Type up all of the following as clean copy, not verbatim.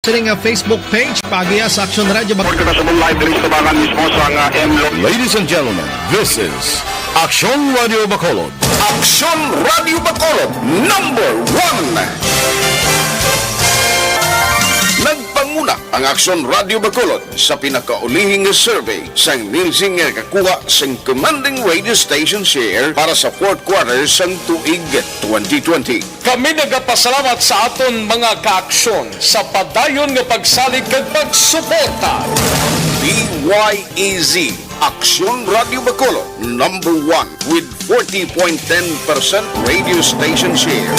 Sining Facebook page, pagiya sa Aksyon Radio Ladies and gentlemen, this is Aksyon Radio Bacolod. Aksyon Radio Bacolod #1. Nagpanguna ang Aksyon Radio Bacolod sa pinakaulihing survey sang Nielsen nga kakuha sang commanding radio station share para sa fourth quarter sang tuig 2020. Kami nagapasalamat sa aton mga kaaksyon sa padayon nga pagsalig kag pagsuporta. DYEZ Aksyon Radio Bacolod #1 with 40.10% radio station share.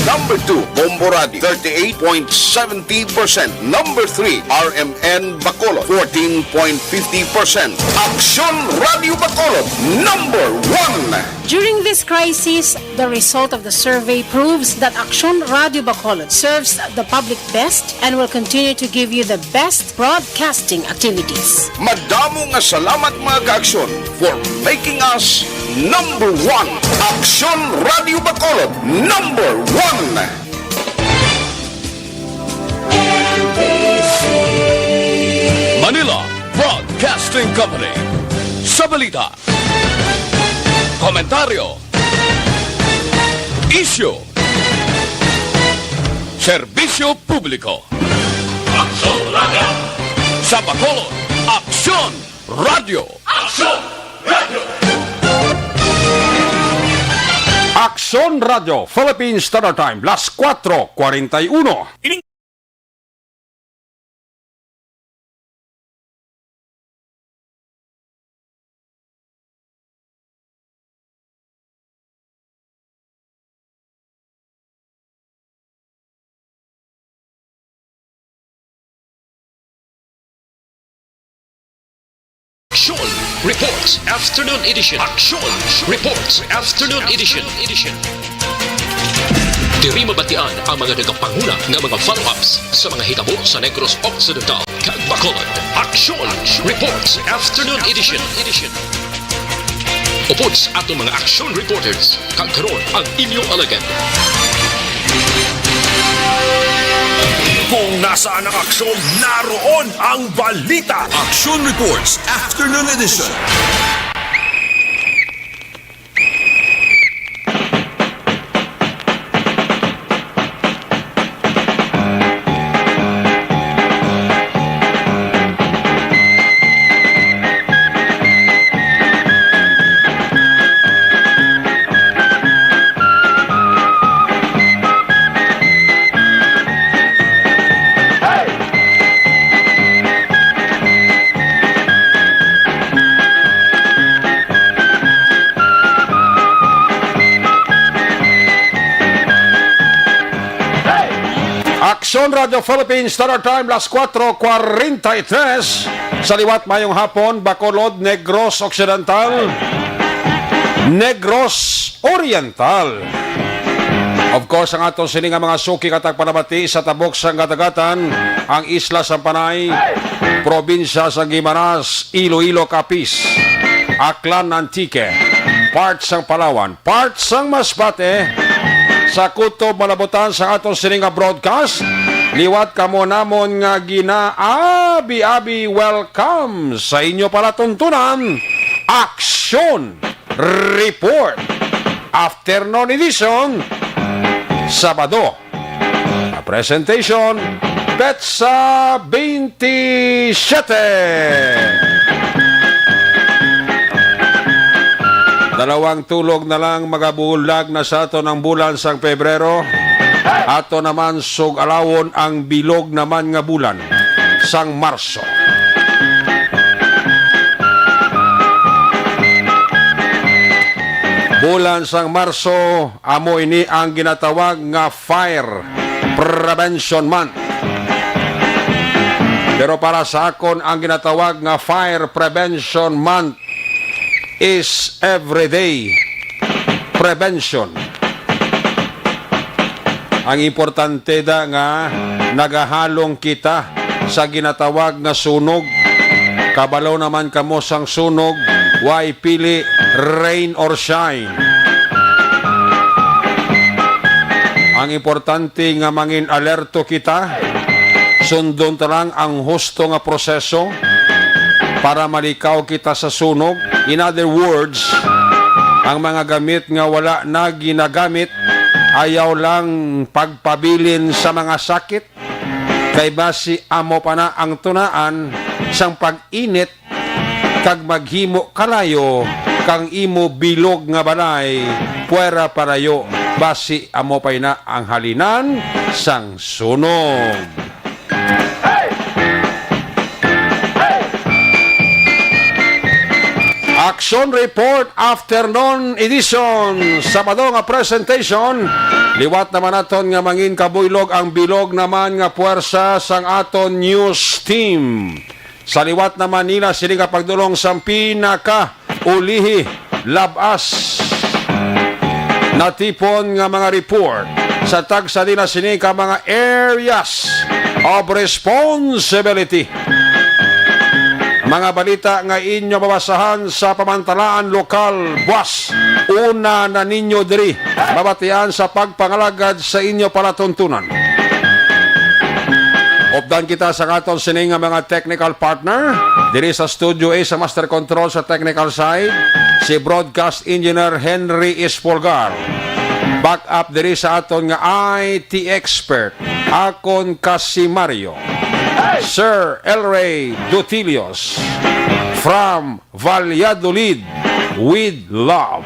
#2 Bombo Radio 38.70%. #3 RMN Bacolod 14.50%. Aksyon Radio Bacolod #1. During this crisis, the result of the survey proves that Aksyon Radio Bacolod serves the public best and will continue to give you the best broadcasting activities. Madamo nga salamat mga kaaksyon for making us #1. Aksyon Radio Bacolod #1. Manila Broadcasting Company. Sa balita, komentaryo, isyu, serbisyo publiko. Aksyon Radio. Sa Bacolod, Aksyon Radio. Aksyon Radio. Aksyon Radio, Philippine Standard Time, las 4:41. Aksyon Reports Afternoon Edition. Aksyon Reports Afternoon Edition. Diri mabatian ang mga nagapanguna ng mga follow-ups sa mga hitabo sa Negros Occidental kag Bacolod. Aksyon Reports Afternoon Edition. Upods ato mga action reporters kag karon ang inyong alagad. Kung nasaan ang aksyon, naroon ang balita. Aksyon Reports Afternoon Edition. Aksyon Radio Philippines Standard Time, las 4:43. Sa liwat mayong hapon, Bacolod, Negros Occidental, Negros Oriental. Of course, ang aton sining mga suki katag panabati sa tabok sang katagatan, ang isla sa Panay, probinsya sa Guimaras, Iloilo, Capiz, Aklan, Antique, parts sang Palawan, parts sang Masbate, sa kutob malabutan sa aton sining nga broadcast. Liwat kamo namon nga ginaabi-abi welcome sa inyo palatuntunan. Aksyon Report Afternoon Edition, Sabado. A presentation Petsa 27. Dalawang tulog na lang magabulag na sa ato ng bulan sang Pebrero. Ato naman sug alawon ang bilog naman nga bulan sang Marso. Bulan sang Marso, amo ini ang ginatawag nga Fire Prevention Month. Pero para sa akon, ang ginatawag nga Fire Prevention Month is everyday prevention. Ang importante da nga nagahalong kita sa ginatawag nga sunog. Kabalaw naman kamo sang sunog, why pili rain or shine. Ang importante nga mangin alerto kita Sundon ta lang ang husto nga proseso para malikaw kita sa sunog. In other words, ang mga gamit nga wala na ginagamit, ayaw lang pagpabilin sa mga sakit, kay basi amo pa na ang tunaan sang pag-init kag maghimo kalayo kang imo bilog nga balay puwera parayo, basi amo pay na ang halinan sang sunog. Action Report Afternoon Edition. Sabado nga presentation. Liwat naman naton nga mangin kabuylog ang bilog naman nga puwersa sang aton news team. Sa liwat naman nila sila nga pagdulong sa pinaka ulihi labas natipon nga mga report sa tagsa nila sini ka mga areas of responsibility. Mga balita nga inyo mabasahan sa pamantalaan lokal, buwas, una na ninyo diri, babatian sa pagpangalagad sa inyo palatuntunan. Updan kita sa aton sining nga mga technical partner, diri sa Studio A sa Master Control sa technical side, si Broadcast Engineer Henry Espolgar. Back up diri sa aton nga IT expert, akon kasi Mario. Sir Elray Dutilios from Valladolid with love.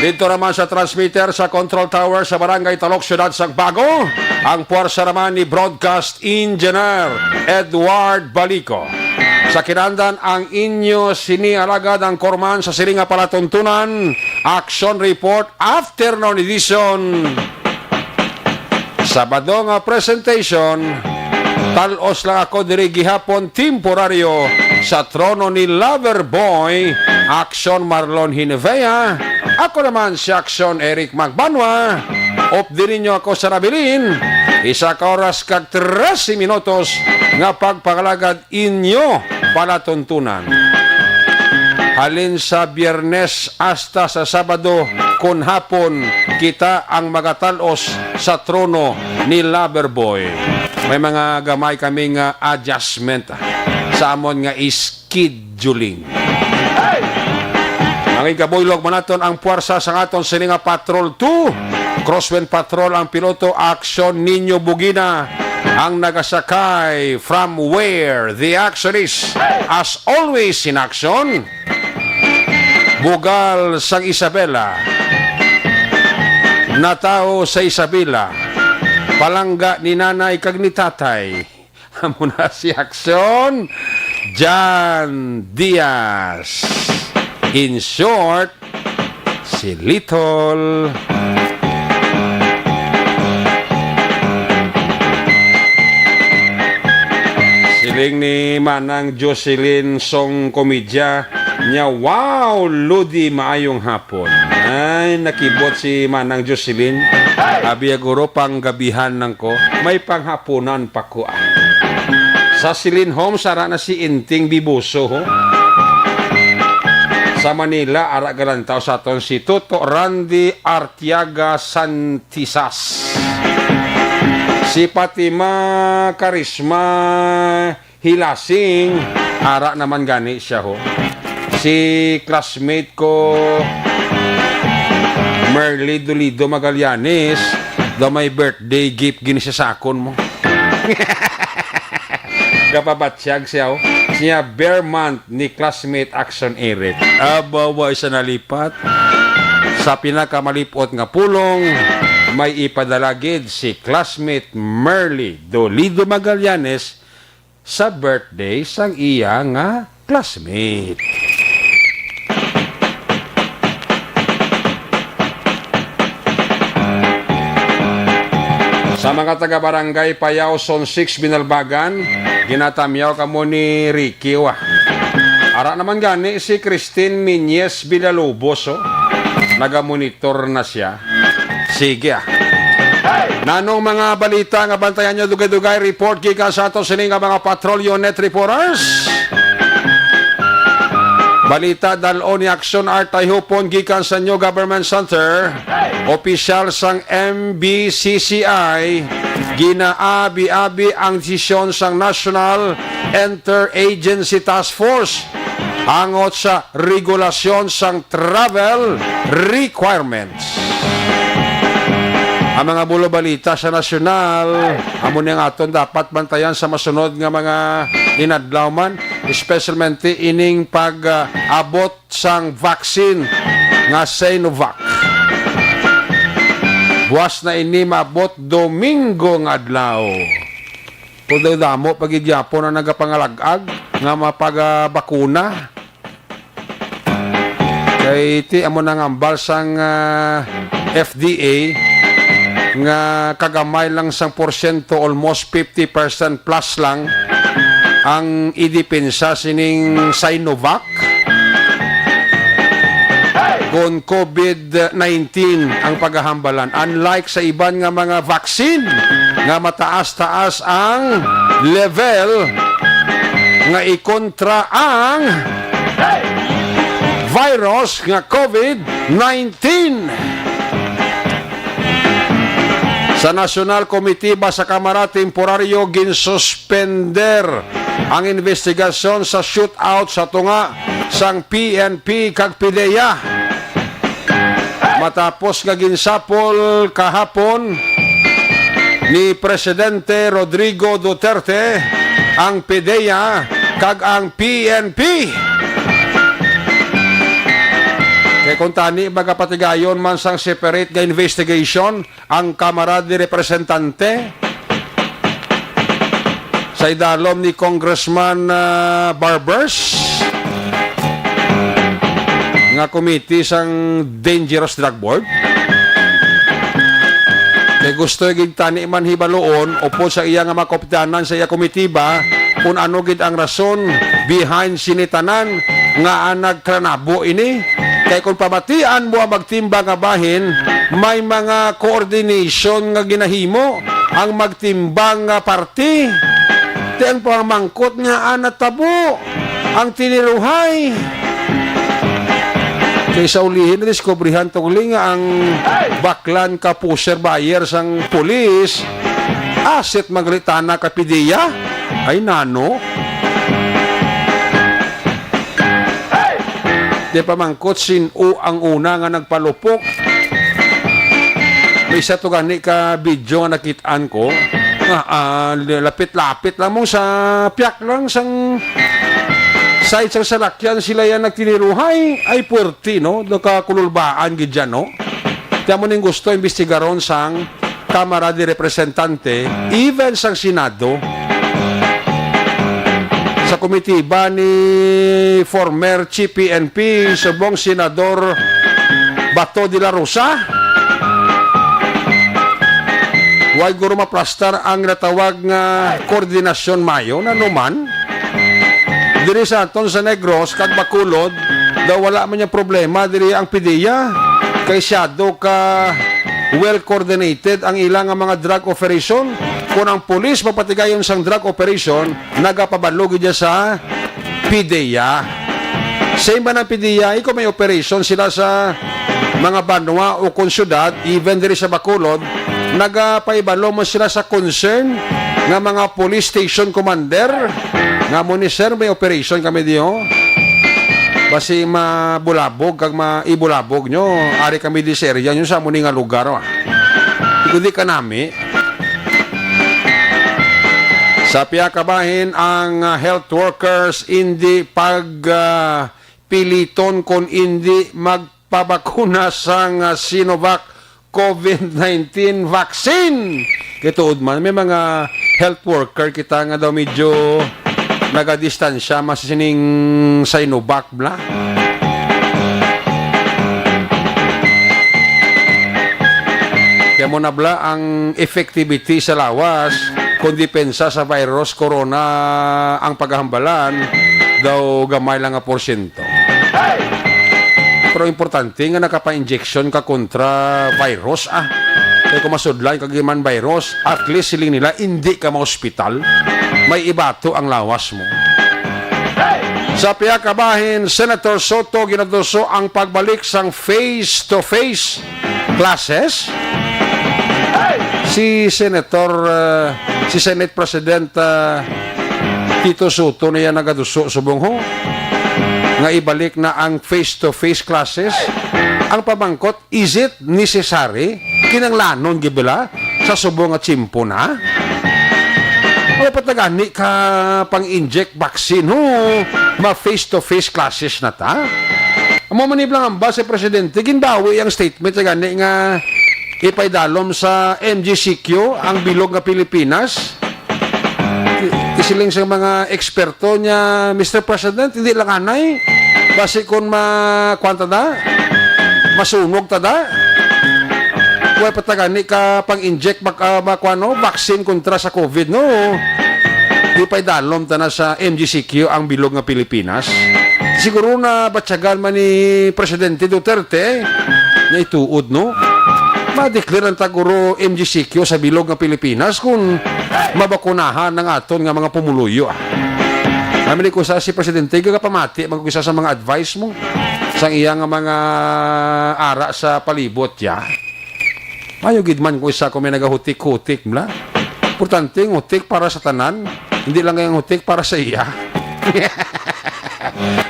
Dito naman sa transmitter sa control tower sa Barangay Talok, Syudad Sagbago, ang puwersa naman ni Broadcast Engineer Edward Balico. Sa kinandan ang inyo sinialagad ang korman sa silinga palatuntunan. Action Report Afternoon Edition. Sabado nga presentation, talos lang ako diri gihapon temporaryo sa trono ni Loverboy, Action Marlon Hinevea. Ako naman si Action Eric Magbanwa. Opdirin nyo ako sa nabilin. Isa ka oras kag 13 minutos nga pagpakalagad inyo palatuntunan. Halin sa Biyernes hasta sa Sabado kun hapon kita ang magatalos sa trono ni Loverboy. May mga gamay kaming adjustment sa amon nga scheduling. Ang ikabuylog manaton ang puwersa sa aton sininga Patrol 2. Crosswind Patrol ang piloto, Action Ninyo Bugina ang nagasakay from where the action is. As always in action, Bugal sang Isabela, natao sa Isabela, palangga ni nanay kag ni tatay. Amo na si Action Jan Diaz. In short, si Little. Siling ni Manang Jocelyn Song Komedya niya, wow, Ludi, maayong hapon. Ay, nakibot si Manang Jocelyn. Abi aguro pang gabihan nang ko, may panghapunan pa ko. Sa Silin Home, sara na si Inting Bibuso, ho? Sa Manila, ara galantaw sa aton si Toto Randy Artiaga Santisas. Si Fatima Karisma Hilasing, ara naman gani siya, ho. Si classmate ko Merly Dolido Magallanes, daw may birthday gift gini sa sakon mo. Kapabatsyag siya, ho. Siya bare month ni classmate Action Eric. Abawa isa nalipat. Sa pinakamalipot nga pulong, may ipadalagid si classmate Merly Dolido Magallanes sa birthday sang iya nga classmate. Sa mga taga-barangay Payaw, Zone 6, Binalbagan, ginatamyaw ka mo ni Ricky, wa. Ara naman gani si Christine Minyes Villalobos, oh. Nagamonitor na siya. Sige, ah. Nanong mga balita nga bantayan nyo dugay-dugay, report kika sa ato sining nga mga patrol unit reporters. Balita dalo ni Action Art Tayhupon gikan sa New Government Center. Opisyal sang MBCCI ginaabi-abi ang desisyon sang National Interagency Task Force hangot sa regulasyon sang travel requirements. Ang mga bulo balita sa nasyonal, amo niyang aton dapat bantayan sa masunod nga mga inadlaw man, especialmente ining pag-abot sang vaccine nga Sinovac. Buwas na ini maabot Domingo nga adlaw. Kung damo pag-idyapon na nagapangalagag nga mapag-bakuna. Kay iti amo nang ambal sang FDA nga kagamay lang sang porsyento, almost 50% plus lang ang idipensa sining Sinovac kung COVID-19 ang paghahambalan. Unlike sa iban nga mga vaccine nga mataas-taas ang level nga ikontra ang virus nga COVID-19. Sa National Komitiba sa Kamara, temporaryo ginsuspender ang investigasyon sa shootout sa tunga sang PNP kag PDEA. Matapos nga ginsapol kahapon ni Presidente Rodrigo Duterte ang PDEA kag ang PNP. Kaya kung tani baga patigayon man sang separate nga investigation ang Kamara de Representante sa idalom ni Congressman Barbers nga committee sang Dangerous Drug Board. Kaya gusto gid tani man hibaloon upo sa iya nga makoptanan sa iya komitiba kung ano gid ang rason behind sinitanan nga nagtranabo ini. Kaya kung pamatian mo ang magtimba nga bahin, may mga coordination nga ginahimo ang magtimbang nga party. Di ang pamangkot nga anatabo ang tiniruhay. Kaya sa ulihin na diskubrihan tungli nga ang baklan ka pusher buyer sang pulis, asset magritana ka PDEA, ay nano. Di pamangkot sino ang una nga nagpalupok. May isa to gani ka video nga nakitaan ko. Lapit-lapit lang mo sa piyak lang sang side sang salakyan sila yan nagtiniruhay. Ay puwerti no, nakakululbaan gid dyan no. Kaya mo ning gusto investigaron sang Kamara de Representante, even sang Senado. Sa komitiba ni former Chief PNP, subong Senador Bato de la Rosa. Huwag guro maplastar ang natawag nga koordinasyon mayo na numan. Diri sa aton sa Negros, kag Bacolod, daw wala man yung problema. Diri ang PDEA, kay siyado ka well-coordinated ang ilang mga drug operation. Kung ang pulis mapatigayon sang drug operation, nagapabalog niya sa PDEA. Same ba ng PDEA? Ikaw may operation sila sa mga banwa o konsyudad, even diri sa Bacolod, nagapaibalo mo sila sa concern nga mga police station commander nga mo ni sir may operation kami diyo. Basi mabulabog kag maibulabog nyo, ari kami di sa area nyo sa muni nga lugar. Ikudi ka nami. Sa piyakabahin ang health workers hindi piliton kung hindi magpabakuna sang Sinovac COVID-19 vaccine. Kituod man, may mga health worker kita nga daw medyo nagadistansya masisining Sinovac bla. Kaya mo na bla ang effectivity sa lawas kung depensa sa virus corona ang paghahambalan daw gamay lang nga porsyento. Pero importante nga nakapa-injection ka kontra virus kaya kung masudlan kagiman virus, at least siling nila hindi ka ma-hospital, may ibato ang lawas mo. Sa piya ka bahin, Senator Soto ginaduso ang pagbalik sang face-to-face classes. Si Senate President Tito Soto na yan nagaduso subong ho nga ibalik na ang face-to-face classes. Ang pamangkot, is it necessary? Kinanglanon gibila sa subong at simpo na? O patagani ka pang-inject vaccine ho, ma face-to-face classes na ta? Amo manib lang ang ba si Presidente, ginbawi ang statement sa gani nga ipaydalom sa MGCQ ang bilog nga Pilipinas. Kisiling sa mga eksperto niya, Mr. President, hindi lang anay. Basi kung makwanta da, masunog ta da. Huwag patagani ka pang-inject vaccine kontra sa COVID, no? Di pa'y dalom ta na sa MGCQ ang bilog nga Pilipinas. Siguro na batsagan man ni Presidente Duterte na ituod, no? Ma-declare ang taguro MGCQ sa bilog nga Pilipinas kung mabakunahan ng aton nga mga pumuluyo. Amin ko sa si Presidente gagapamati magkisa sa mga advice mo sa iyang mga ara sa palibot ya. Mayo gidman ko isa ko may nagahutik-hutik mla. Importante ng hutik para sa tanan, hindi lang yung hutik para sa iya.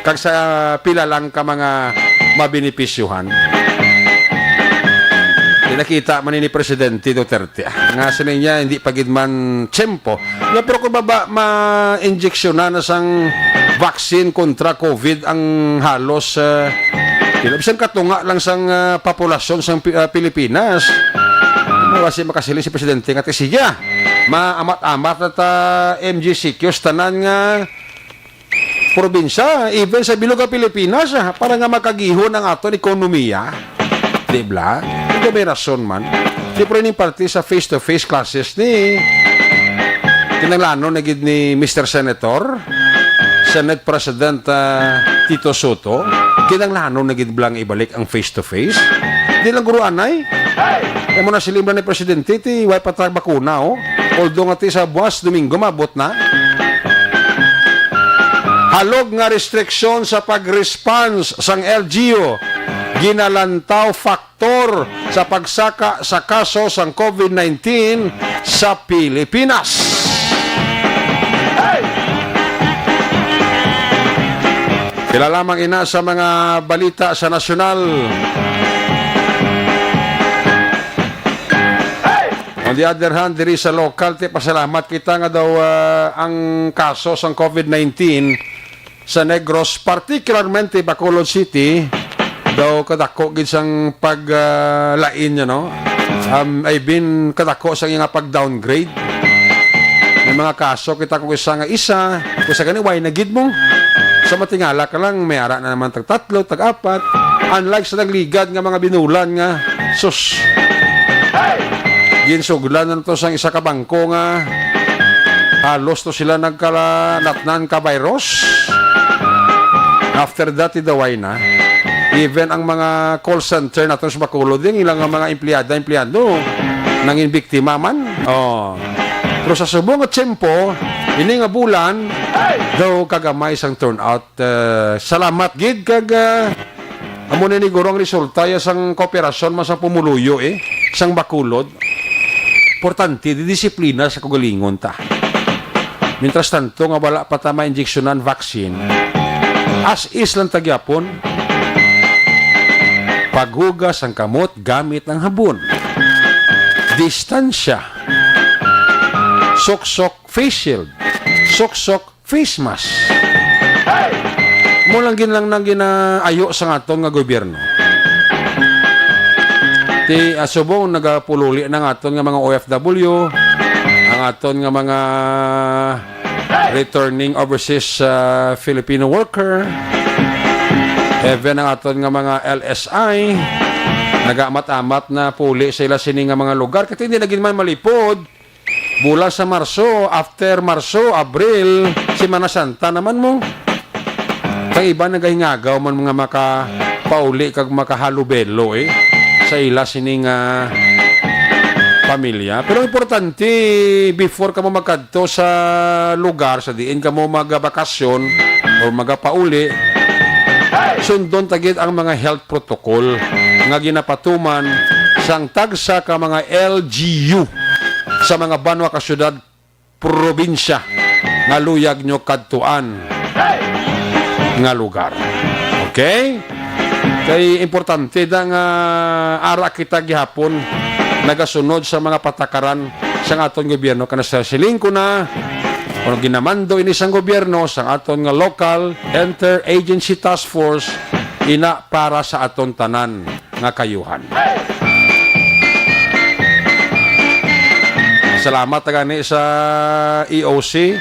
Kag sa pila lang ka mga mabinipisyuhan. Nakita man ni Presidente Duterte nga sa niya hindi pagidman tsempo. Na pero kung baba ma-injeksyon na sang vaccine kontra COVID ang halos isang katunga lang sang populasyon sang Pilipinas. Kasi makasili si Presidente nga siya maamat-amat na ta MGCQ tanan nga probinsya, even sa bilog nga Pilipinas para nga makagihon ang aton ekonomiya. Diba? Hindi may rason man. Di po rin yung party sa face-to-face classes ni kinalano nagid ni Mr. Senator Senate President Tito Soto. Kinalano nagid blang ibalik ang face-to-face. Di lang guru anay. Kaya mo na silimba ni Presidente ti way patag bakuna although nga ti sa buwas Domingo mabot na. Halog nga restriksyon sa pag-response sang LGU ginalantaw faktor sa pagsaka sa kaso sang COVID-19 sa Pilipinas. Kila lamang ina sa mga balita sa nasyonal. On the other hand, diri sa local, pasalamat kita nga daw ang kaso sang COVID-19 sa Negros, particularmente Bacolod City, daw kadako gid sang paglain niya, no? Ay been kadako sang nga pag-downgrade. May mga kaso kita kung isa kung sa gani way na gid mo. Sa matingala ka lang, may ara na naman tag-tatlo, tag-apat. Unlike sa nagligad nga mga binulan nga, sus. Ginsuglan na to sang isa ka bangko nga halos to sila nagkalatnan ka virus. After that, idaway na. Even ang mga call center na ito sa Bacolod, yung ilang mga empleyado, nanging biktima man. Pero sa subong at tiyempo, ini nga bulan, daw kagamay sang turnout. Salamat, gid, kag amo na ni gurong resulta sang kooperasyon man sa pumuluyo, sang Bacolod. Importante, di disiplina sa kagalingon ta. Mientras tanto, nga wala pa ta ma-injeksyonan vaccine, as is lang tagyapon, paghugas ang kamot gamit ang habon. Distansya. Sok-sok face shield. Sok-sok face mask. Mulang ginlang nang ginaayo sa aton nga gobyerno. Ti asubong nagapululi ng aton nga mga OFW, ang aton nga mga returning overseas Filipino worker, even ang aton nga mga LSI, nagamat-amat na puli sa ila sini nga mga lugar. Kasi hindi naging man malipod. Bula sa Marso, after Marso, Abril, Semana Santa naman mo. Kang iba nagahingagaw man mga makapauli kag makahalubelo sa ila sini nga pamilya. Pero importante, before ka mo magkadto sa lugar, sa diin ka mo magbakasyon, o magapauli, sundon tagid ang mga health protocol nga ginapatuman sang tagsa ka mga LGU sa mga banwa ka syudad, probinsya nga luyag nyo kadtuan nga lugar. Okay? Kay importante da nga ara kita gihapon nagasunod sa mga patakaran sa aton gobyerno kana sa siling ko na kung ginamando ini sang gobyerno sa aton nga local interagency task force ina para sa aton tanan nga kayuhan. Salamat gani sa EOC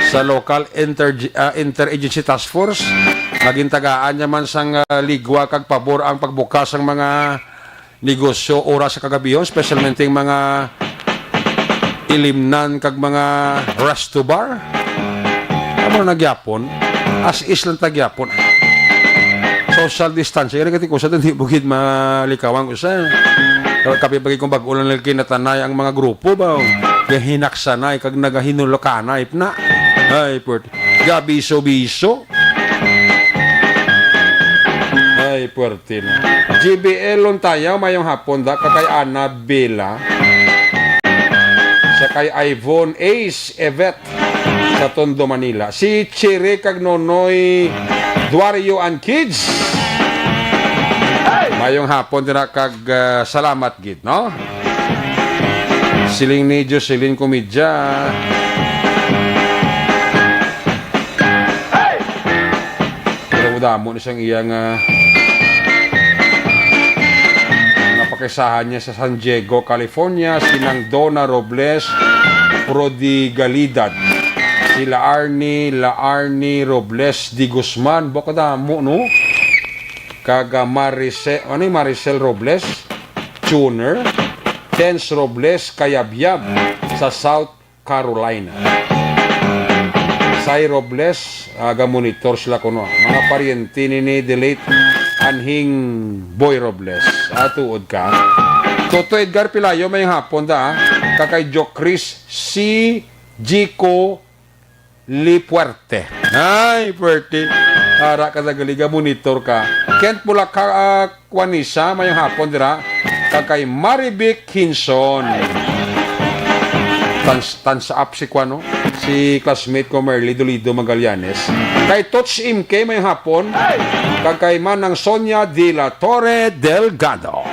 sa local interagency task force naging tagaan naman sang ligwa kag pabor ang pagbukas ng mga negosyo oras sa kagabiyon, specialmente yung mga ilimnan kag mga resto bar. Ano nagyapon? As is lang tagyapon. Social distance. Kaya kati ko sa hindi bukid malikawan ko sa. Kapi pagi kong bagulan lang kinatanay ang mga grupo ba? Kaya hinaksanay kag nagahinulokanay na. Ay, puwerte. Gabiso-biso. Ay, puwerte na. GBL long tayo, mayong hapon da, kakay Annabella, sa kay Ivonne Ace Evet, sa Tondo, Manila. Si Chiri kag Nonoy Duario and Kids. Mayong hapon din kag salamat gid, no? Siling ni Jocelyn Comedya. Damo ni siyang iyang napakisahan niya sa San Diego, California, sinang Donna Robles Prodigalidad, sila Arnie Robles Di Guzman, baka damo no, kaga Maricel Robles Tuner, Tense Robles Kayabyab sa South Carolina. Sai Robles, aga-monitor sila kuno. Mga paryente ni the late Anhing Boy Robles. Tuod ka. Toto Edgar Pilayo, may hapon da. Kakay Jo Chris si Jico Lipuerte. Ay, puerte. Ara ka galiga, monitor ka. Kent mula ka Kwanisa, may hapon dira. Kakay Marivic Hinson. Tansa up si Kwano, si classmate ko Merly Dolido Magallanes. Kay Tots Imke may hapon, kagkay Manang Sonia de la Torre Delgado.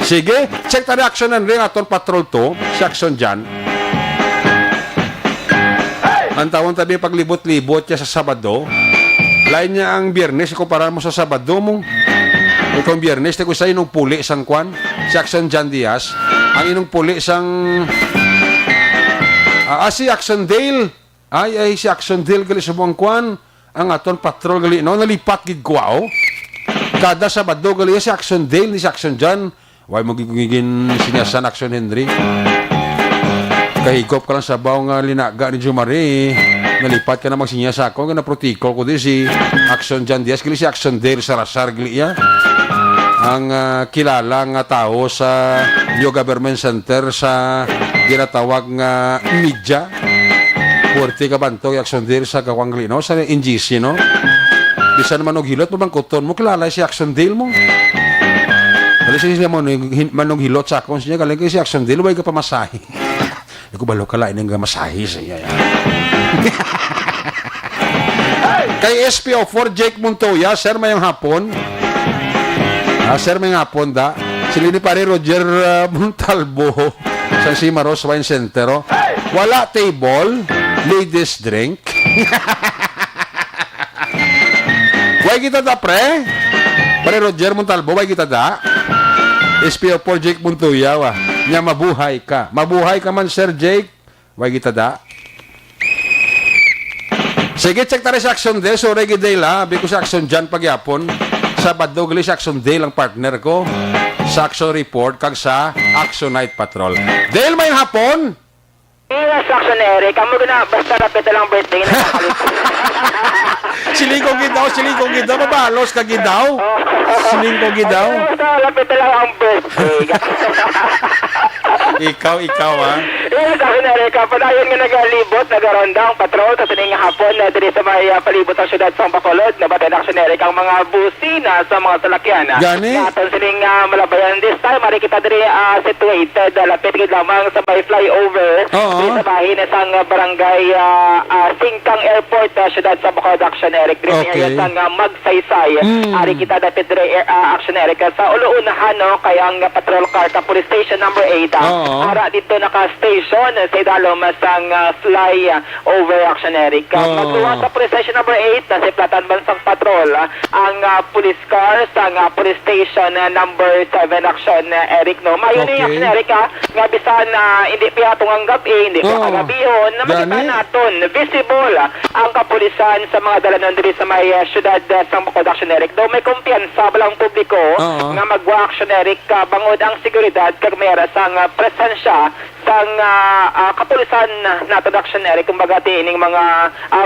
Sige, check the reaction ng ring aton patrol to, si action dyan. Ang tawang tabi paglibot-libot niya sa Sabado, lain niya ang Biyernes, ikumpara mo sa Sabado mong. Itong Biyernes, ko sa inong puli sang Kwan, si action Jan Diaz, ang inong puli sang si Action Dale. Ay, si Action Dale gali sa buong Kwan. Ang aton patrol gali, no? Nalipat gid kwa, oh. Kada Sabado gali si Action Dale, ni si Action Jan. Way mo gigigin sinyasan Action Henry. Kahigop ka lang sa baong linaga ni Jumari. Nalipat ka na magsinyasa ako. Nga naprotikol ko din si Action Jan Diaz. Gali si Action Dale Sarasar gali ya. Ang kilalang tao sa New Government Center sa ginatawag nga media. Puwerte ka banto yung Action Dale sa Kawangali, no? Sa NGC, no? Bisa naman hilot mo bang kuton mo, kilala si Action Dale mo. Kali siya manong hilot sa akong siya, kali si Action Dale, huwag ka pa masahe. Ako balo ka lain nga masahe siya. Kay SPO4 Jake Montoya, sir, mayang hapon. Sir, may hapon da. Sila ni pare Roger Montalbo sa Simaros Wine Center. Oh. Wala table, ladies drink. Way kita da, pre? Pare Roger Montalbo, way kita da? SPO4 Jake Montoya, wa. Nya mabuhay ka. Mabuhay ka man, Sir Jake. Way kita da? Sige, check tayo sa Action Day. So, Reggae Day la. Biko sa Action dyan pagyapon. Sabado gali sa Action Day lang partner ko. Sa Action Report kag sa Action Night Patrol. Dale, may hapon? Yes, Action Eric. Kamu na basta rapid lang birthday na nakalimutan. Siling ko gidaw. Mabalos ka gidaw. Siling ko gidaw. Basta rapid lang ang birthday. Ikaw ha. Yan Action Eric, padayon nga nagalibot, nagaronda ang patrol sa tining hapon na diri sa may palibot ng syudad sa Bacolod. Nabatay na Action Eric ang mga busina sa mga salakyan. Gani? Aton sining malabayan this time, mari kita diri situated, lapit gid lamang sa may flyover. Oo. Diri sa bahin sa barangay Singkang Airport, syudad sa Bacolod Action Eric. Diri Okay. area sang Magsaysay. Ari kita dapit diri Action Eric sa ulo-unahan no kay ang patrol car sa police station number 8. Oo. Para dito naka-station sa idalom sang fly over Action Eric. Oo. Magluwa sa police station number 8 na si Platan Bansang Patrol ang police car sa police station number 7 Action Eric no. Mayon ni Okay. Action Eric nga bisan hindi pa atong gabi, hindi pa Oo. kagabihon na makita Gani? naton visible ang kapulisan sa mga dalanon diri sa may syudad sa Bacolod Action Eric. Daw may kumpiyansa balang publiko Oo. nga magwa Action Eric bangod ang seguridad kag mayara sang presensya sang kapulisan nato Action Eric kumbaga tining mga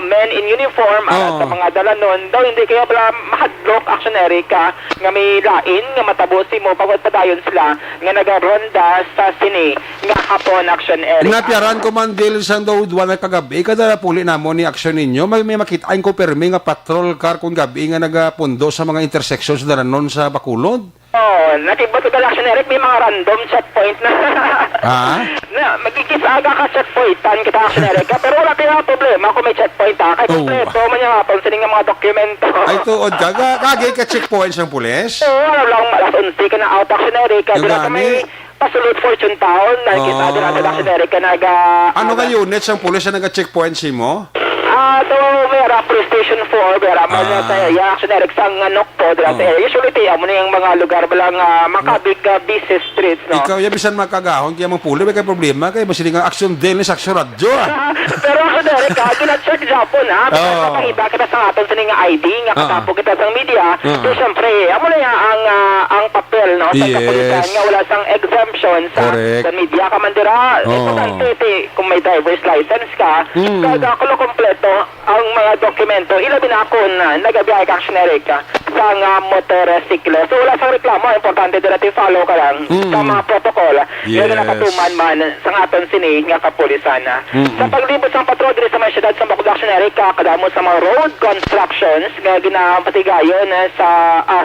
men in uniform Oo. sa mga dalanon daw hindi kaya bala mahadlok Action Eric nga may lain nga matabusi mo pagod padayon sila nga nagaronda sa sini nga hapon Action Eric. Napiaran ko man dil sa daw duwa na kagabi kada puli namo ni aksyon ninyo may makita ko permi nga patrol car kung gabi nga nagapundo sa mga intersections daranon sa Bacolod. Oh, natibot ko Action Eric may mga random checkpoint na. Ha? Na magigisaga ka checkpointan kita Action Eric pero wala kaya problema kung may checkpoint kay Oh. kompleto man yung hapon sining nga mga dokumento. Ay tuod ka kagay ka checkpoints ng pulis. Oo, ano lang alas 11 ka na out Action Eric Yung dira sa gani? may pasulod Fortune Town nakita Oh. dira sa Action Eric naga Ano ka units ang pulis na naga-checkpoint mo? so mayroon police station 4 mayroon man Ah. sa area Action Eric sang Nokpo dira sa area usually tiyan mo na yung mga lugar balang makabig busy streets no. Ikaw ya bisan makagahon kaya mga puli may kay problema kay basi nga action din sa action radyo. Pero ako Derek, gina-check Japon ha. Oo. Pakita kita sa aton sa nga ID, nga katapo kita sa media. So syempre, amo na ang papel no sa Yes. kapulisan nga wala sang exemption Correct. sa media ka man dira. Importante kung may driver's license ka, kaga kulo kompleto ang mga dokumento. Ilabi na ako na nagabiyahe ka Action Eric sa nga motorsiklo. So wala sang reklamo, importante dira follow ka lang sa mga protocol. Yan Yes. na nakatuman man sa aton sini nga kapulisan. Sa paglibot sa patrol diri sa may syudad sa Bacolod Action Eric, kadamo sa mga road constructions nga ginapatigayon sa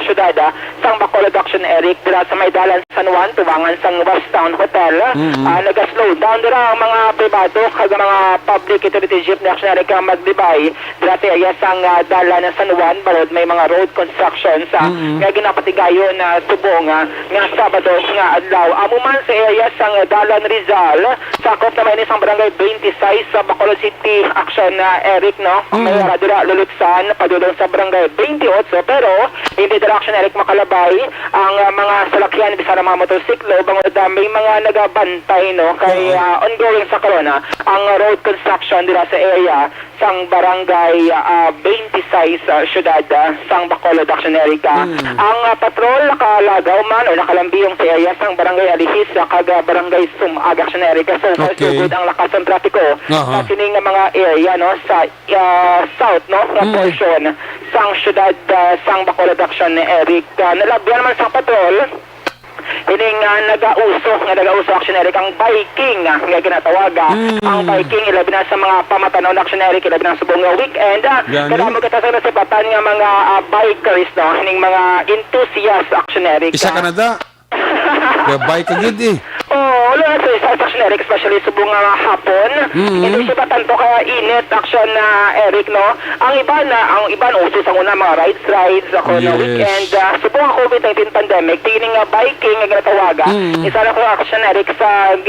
syudad sa Bacolod Action Eric dira sa may dalan San Juan tubangan sa West Town Hotel. Naga-slow down dira ang mga pribado kag mga public utility jeep na Action Eric maglibay dira sa area sang dalan San Juan balod may mga road constructions nga ginapatigayon subong nga Sabado nga adlaw. Amo man sa area sang dalan Rizal sakop na may isang barangay 26 sa Bacolod City Action Eric no. May dira lulutsan padulong sa barangay 28 pero hindi dira Action Eric makalabay ang mga salakyan bisan ang mga motorsiklo bangod may mga nagabantay no kay ongoing sa corona ang road construction dira sa area sang barangay 26 syudad sang Bacolod Action Eric. Ang patrol nakalagaw man o nakalambiyong sa area sang barangay Alihis kag barangay Sumag Action Eric. So far so Okay. good ang lakas ng trapiko Aha. sa sining nga mga area no sa south no nga portion sang syudad sang Bacolod Action Eric. Nalabyan man sang patrol ining nagauso Action Eric ang biking nga ginatawag. Ang biking ilabi na sa mga pamatanaw na Action Eric ilabi na sa buong weekend. Gani? Kada mo kita sa nasipatan nga mga bikers no ining mga enthusiast Action Eric. Isa Canada. Gabay ka gid eh. Oh, wala sa isa Action Eric, especially subong nga hapon. Hindi siya pa tanto kaya init Action Eric, no? Ang iba uso sa una mga rides ako na Yes. weekend. Subong ang COVID-19 pandemic, tining biking nga ginatawaga. Isa na ko Action Eric sa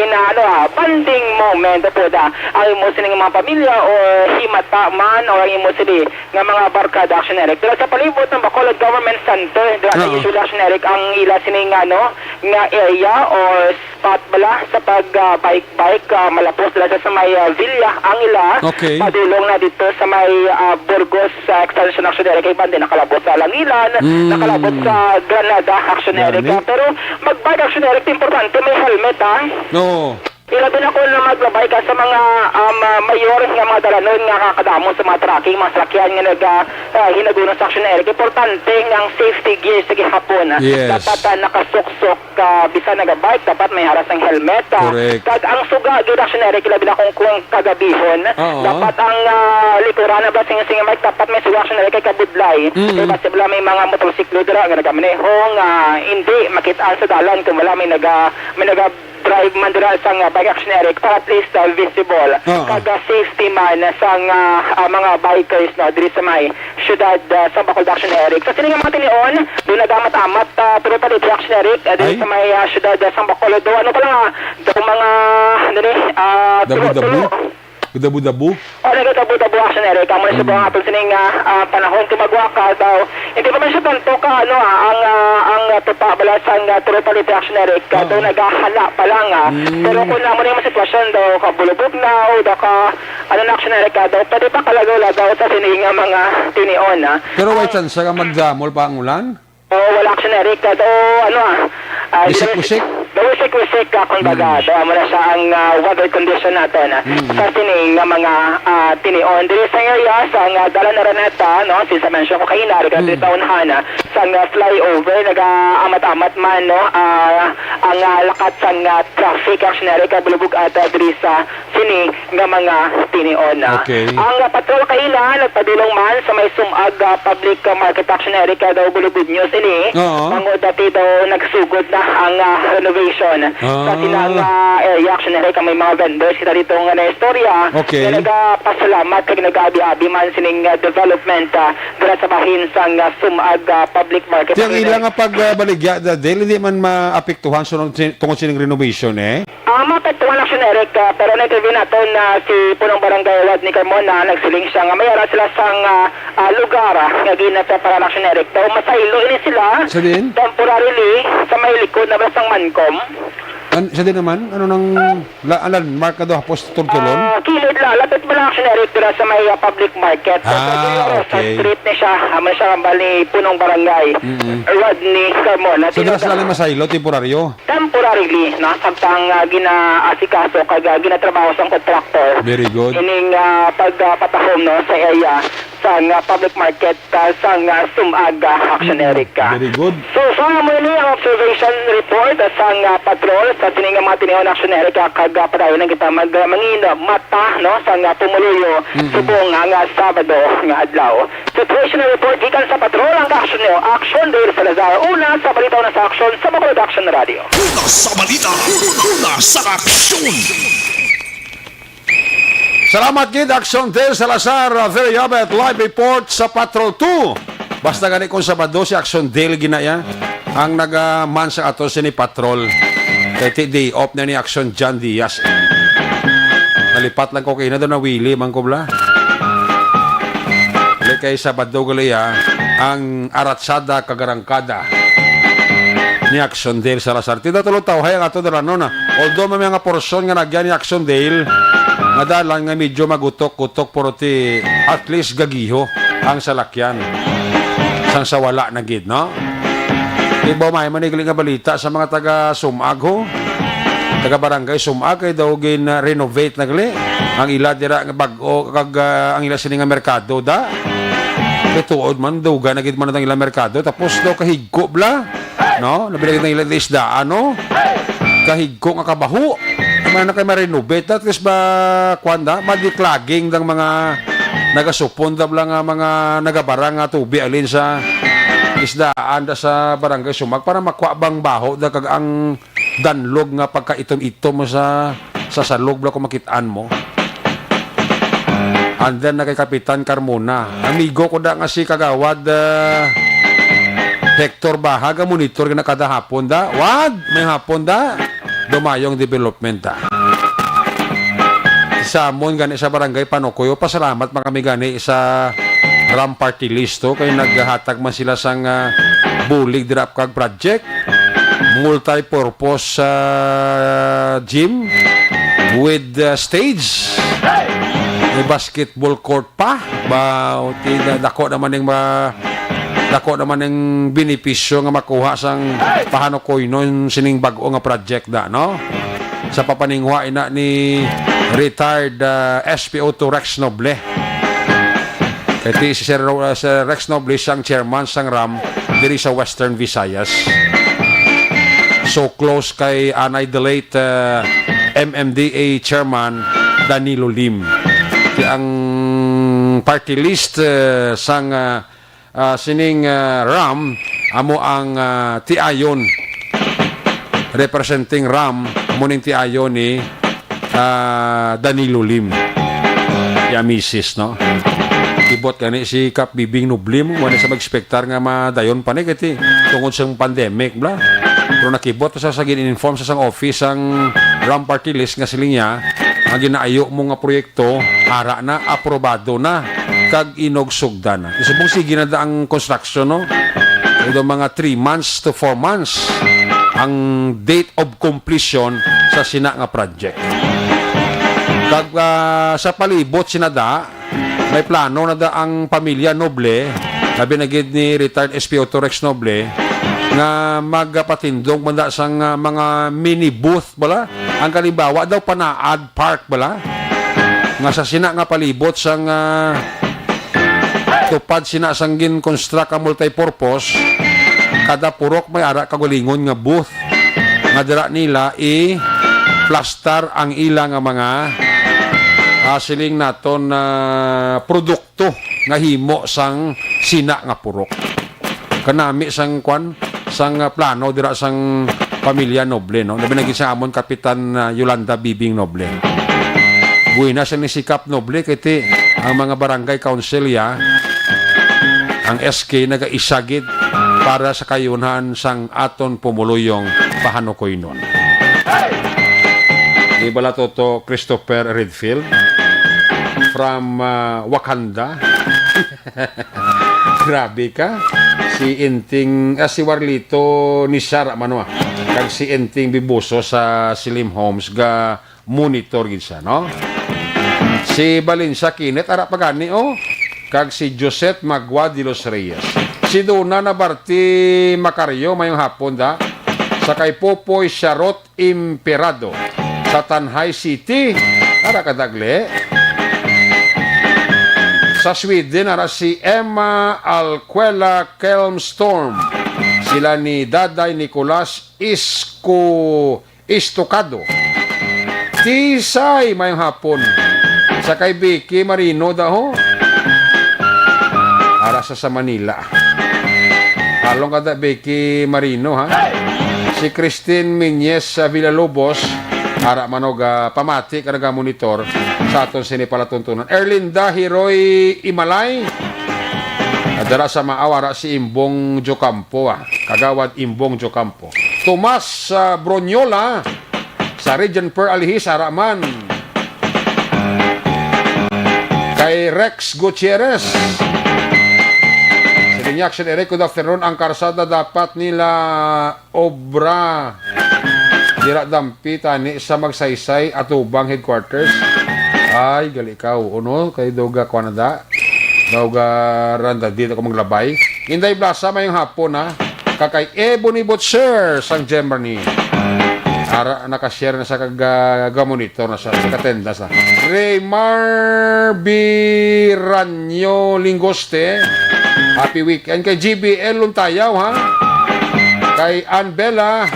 banding moment po da. Ang imo sining mga pamilya o himata man o ang imo sili nga mga barkada Action Eric. Dira sa palibot ng Bacolod Government Center, dira sa usual Action Eric ang ila sining nga area or spot bala sa pag bike malapos dila sa may Villa ang ila. Okay. Padulong na dito sa may Burgos Extension Action Eric kay bande nakalabot sa Langilan, nakalabot sa Granada Action Eric. Gani? Pero mag-bike Action Eric importante may helmet No. Ilabi na ko na maglabay ka sa mga mayor nga mga dalanon nga kakadamo sa mga tracking, mga sakyan nga hinagunan sa action area. Importante nga ang safety gear sa gihapon. Yes. Dapat nakasuksok bisa nagabike, dapat may haras ng helmet. Correct. Kag ang suga gid action area kilabi na kung kagabihon. Dapat ang likuran na ba singa mic dapat may suga action area kay kabudlay. Kay possible may mga motorsiklo dira nga nagamaneho nga hindi makitaan sa dalan kung wala may naga drive man dira sang bike action area para at least visible. Kaga safety man sang mga bikers no diri sa may syudad sa Bacolod action area. Sa sininga mga tinion, do nagamat-amat pero pa diri action area diri sa may syudad sa Bacolod. Ano pala do mga Dabu-dabu? Nagdabu-dabu action area. Kamo na siya po ang atong sining panahon kumagwa ka daw. Hindi pa man siya tanto ka ang tupa bala sang tropa dito action area. Daw nagahala pa lang pero kung namo na yung sitwasyon daw kabulubog na o daw ka na action area ka daw pwede pa kalagaw-lagaw sa sining mga tinion Pero may chance ka magdamol pa ang ulan? wala action area ka daw Wisik-wisik? Wisik-wisik kumbaga. Daw mo na siya ang weather condition natin sa sining mga tinion. Dili sa area sa Dala Naraneta, no? Since mention ko kayo na, dito sa unhan, sa flyover, nag-amat-amat man, no? Ang lakat sa traffic action area, kabulubog at diri sa sining mga tinion. Okay. Ang patrol kayo na, nagpadulong man sa may sumag public market action area, daw bulubog news ini. Pango dati daw nagsugod na ang renovation sa tinang area action area may mga vendors kita dito nga na istorya Okay. na nagpasalamat kag nag-abi-abi man sining development dira sa bahin sang sumag public market. Yung ilang nga pagbaligya, dahil hindi man maapektuhan tungkol sining renovation Mapektuhan action area pero na-interview natin si punong barangay Rodney Carmona nagsiling siya nga mayroon sila sang lugar nga ginasa para action area daw masaylo ini sila Sa din? temporarily sa may likod na basang Mancom. Sa din naman? Ano nang landmark ka doon? Hapos Turtulon? Kilid lapit mo lang action area dira sa may public market. Sa Okay. street ni siya, siya ang bali punong barangay Rodney Carmona. So, dira sila masaylo, temporaryo? Temporarily, no? Sabtang ginaasikaso kag ginatrabaho sa contractor. Very good. Ining pagpatahom no sa area sa public market sa sumag action area. Very good. So, muli ang observation report sa patrol sa sining mga tinion action area kag padayon na kita mangina mata no sa tumuluyo subong nga Sabado nga adlaw. Situational report gikan sa patrol ang action diri sa Lazar. Una sa balita na sa action sa Bacolod Action Radio. Una sa balita, una sa aksyon. Salamat kid, Action Del Salazar, very abet live report sa Patrol 2. Basta gani kung Sabado si Action Del ginaya ang nagaman sa ato ni Patrol. Kaya day off na ni Action John Diaz. Nalipat lang ko kayo na doon na Willie, mangkubla. Kay Sabado galaya ang aratsada kagarangkada ni Action Del Salazar. Tida tulog tao, hayang ato dala no na. Although may mga porsyon nga nagyan ni Action Del, madalang nga medyo magutok-gutok pero ti at least gagiho ang salakyan. Sang sa wala na gid, no? Ibaw may manigling nga balita sa mga taga Sumag ho. Taga barangay Sumag kay daw gin renovate na gali. Ang ila dira nga bag-o kag ang ila sini nga merkado da. Tuod man duga na gid man ang ila merkado tapos daw kahigko bla. No? Nabilagid ng ila isda ano? Kahigko nga kabaho. Man na kay ma-renovate at least ba kwanda madiklaging dang mga nagasupon da bla nga mga nagabarang nga tubi alin sa isdaan da sa barangay Sumag para makuha bang baho da kag ang danlog nga pagkaitom-itom mo sa salog bla kung makitaan mo. And then na kay Kapitan Carmona. Amigo ko da nga si Kagawad Hector Bahaga monitor na kada hapon da. Wad! May hapon da. Dumayong development da. Sa amon gani sa barangay Panukoyo. Pasalamat mga kami gani sa Ram Party List to. Kaya naghahatag man sila sang bulig drop kag project. Multi-purpose gym with stage. May basketball court pa. Dako naman yung benepisyo nga makuha sang Panukoyo nun sining bago nga project da, no? sa papaningwa ina ni retired SPO2 Rex Noble. Kaya si Sir Rex Noble siyang chairman sang RAM diri sa Western Visayas. So close kay anay the late MMDA chairman Danilo Lim. Kaya ang party list sang sining RAM amo ang tiayon representing RAM muning tiayon ni Danilo Lim. Ya misis no. Ibot gani si Kap Bibing Noble mo wala sa mag-expectar nga madayon pa ni kiti tungod sa pandemic bla. Pero nakibot sa gin-inform sa sang office ang RAM party list nga siling niya ang ginaayo mo nga proyekto ara na aprobado na kag inogsugda na. Isubong sige na ang construction no. Ito mga 3 months to 4 months ang date of completion sa sina nga project. Kag sa palibot sinada may plano na da ang pamilya Noble labi na gid ni retired SPO2 Rex Noble nga magpatindong banda sang mga mini booth bala ang kalimbawa daw panaad park bala nga sa sina nga palibot sang tupad sina sang gin construct ang multipurpose kada purok may ara kagulingon nga booth nga dira nila i-plaster ang ilang nga mga siling naton produkto nga himo sang sina nga purok kanami sang kwan sang plano dira sang pamilya Noble no labi naging sa amon Kapitan Yolanda Bibing Noble. Buena sa ni si Kap Noble kiti ang mga barangay council ya ang SK nagaisagid para sa kayunhan sang aton pumuluyong pahanukoy nun. Ibala toto Christopher Redfield from Wakanda. Grabe ka. Si Inting, si Warlito ni Sara Manua. Kag si Inting Bibuso sa Slim Homes ga monitor gid siya, no? Si Balinsa Kinet ara pagani kag si Josette Magua de los Reyes. Si Dona Nabarti Macario mayong hapon da. Sa kay Popoy Charot Imperado sa Tanhay City ara kadagle. Sa Sweden, ara si Emma Alquela Kelmstorm. Sila ni Daday Nicolas Istocado. Tisay mayong hapon. Sa kay Vicky Marino daho. Ara sa Manila. Halong kada Vicky Marino ha. Si Christine Minyes sa Villalobos. Ara manog pamati kanaga monitor sa aton sinipalatuntunan. Erlinda Hiroy Imalay. Adara sa maawara si Imbong Jocampo Kagawad Imbong Jocampo. Tomas Bronyola sa Region Per Alihis Araman. Kay Rex Gutierrez. Si Linyaction Eric, good afternoon. Ang karsada dapat nila obra dira dampi tani sa magsaysay at ubang headquarters. Ay, gali ka. Uno, kay Doga Kwanada. Doga Randa, dito ko maglabay. Inday Blasa, mayong hapon ha. Kakay Ebony Butcher sang Germany. Ara, nakashare na sa kagamonitor na sa katendas na. Raymar Biranyo Lingoste. Happy weekend. Kay GBL Luntayaw ha. Kay Ann Bella.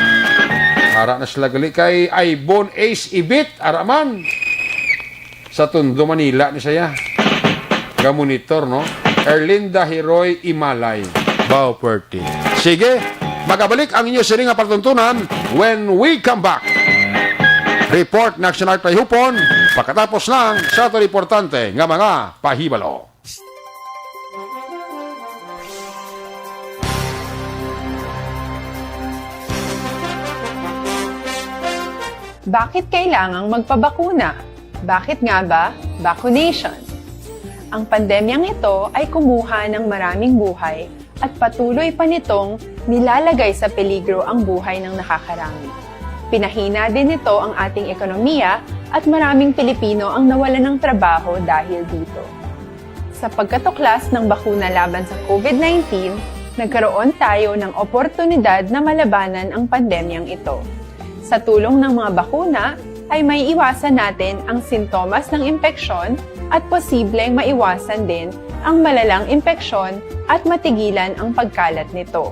Ara na sila gali kay Ibon Ace Ibit Araman sa Tondo Manila ni saya ga monitor no. Erlinda Hiroy Imalay Bauperti. Sige, magabalik ang inyo siring nga pagtuntunan when we come back. Report National Tayhupon pagkatapos lang sa ito importante nga mga pahibalo. Bakit kailangang magpabakuna? Bakit nga ba vaccination? Ang pandemyang ito ay kumuha ng maraming buhay at patuloy pa nitong nilalagay sa peligro ang buhay ng nakakarami. Pinahina din nito ang ating ekonomiya at maraming Pilipino ang nawalan ng trabaho dahil dito. Sa pagkatuklas ng bakuna laban sa COVID-19, nagkaroon tayo ng oportunidad na malabanan ang pandemyang ito. Sa tulong ng mga bakuna, ay may iwasan natin ang sintomas ng impeksyon at posibleng maiwasan din ang malalang impeksyon at matigilan ang pagkalat nito.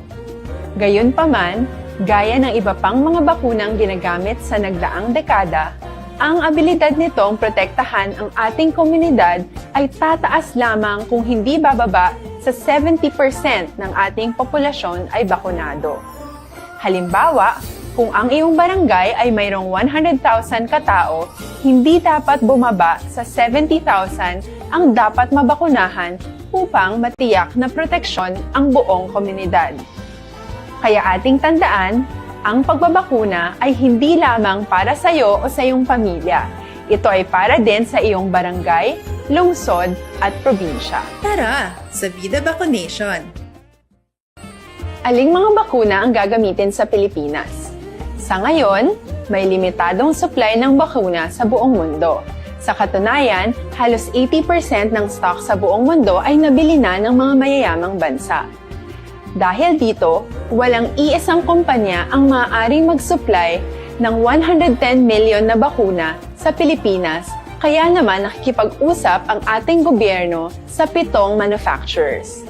Gayunpaman, gaya ng iba pang mga bakunang ginagamit sa nagdaang dekada, ang abilidad nitong protektahan ang ating komunidad ay tataas lamang kung hindi bababa sa 70% ng ating populasyon ay bakunado. Halimbawa, kung ang iyong barangay ay mayroong 100,000 katao, hindi dapat bumaba sa 70,000 ang dapat mabakunahan upang matiyak na proteksyon ang buong komunidad. Kaya ating tandaan, ang pagbabakuna ay hindi lamang para sa iyo o sa iyong pamilya. Ito ay para din sa iyong barangay, lungsod at probinsya. Tara, sa Vida Vaccination! Aling mga bakuna ang gagamitin sa Pilipinas? Sa ngayon, may limitadong supply ng bakuna sa buong mundo. Sa katunayan, halos 80% ng stock sa buong mundo ay nabili na ng mga mayayamang bansa. Dahil dito, walang iisang kumpanya ang maaaring mag-supply ng 110 million na bakuna sa Pilipinas, kaya naman nakikipag-usap ang ating gobyerno sa 7 manufacturers.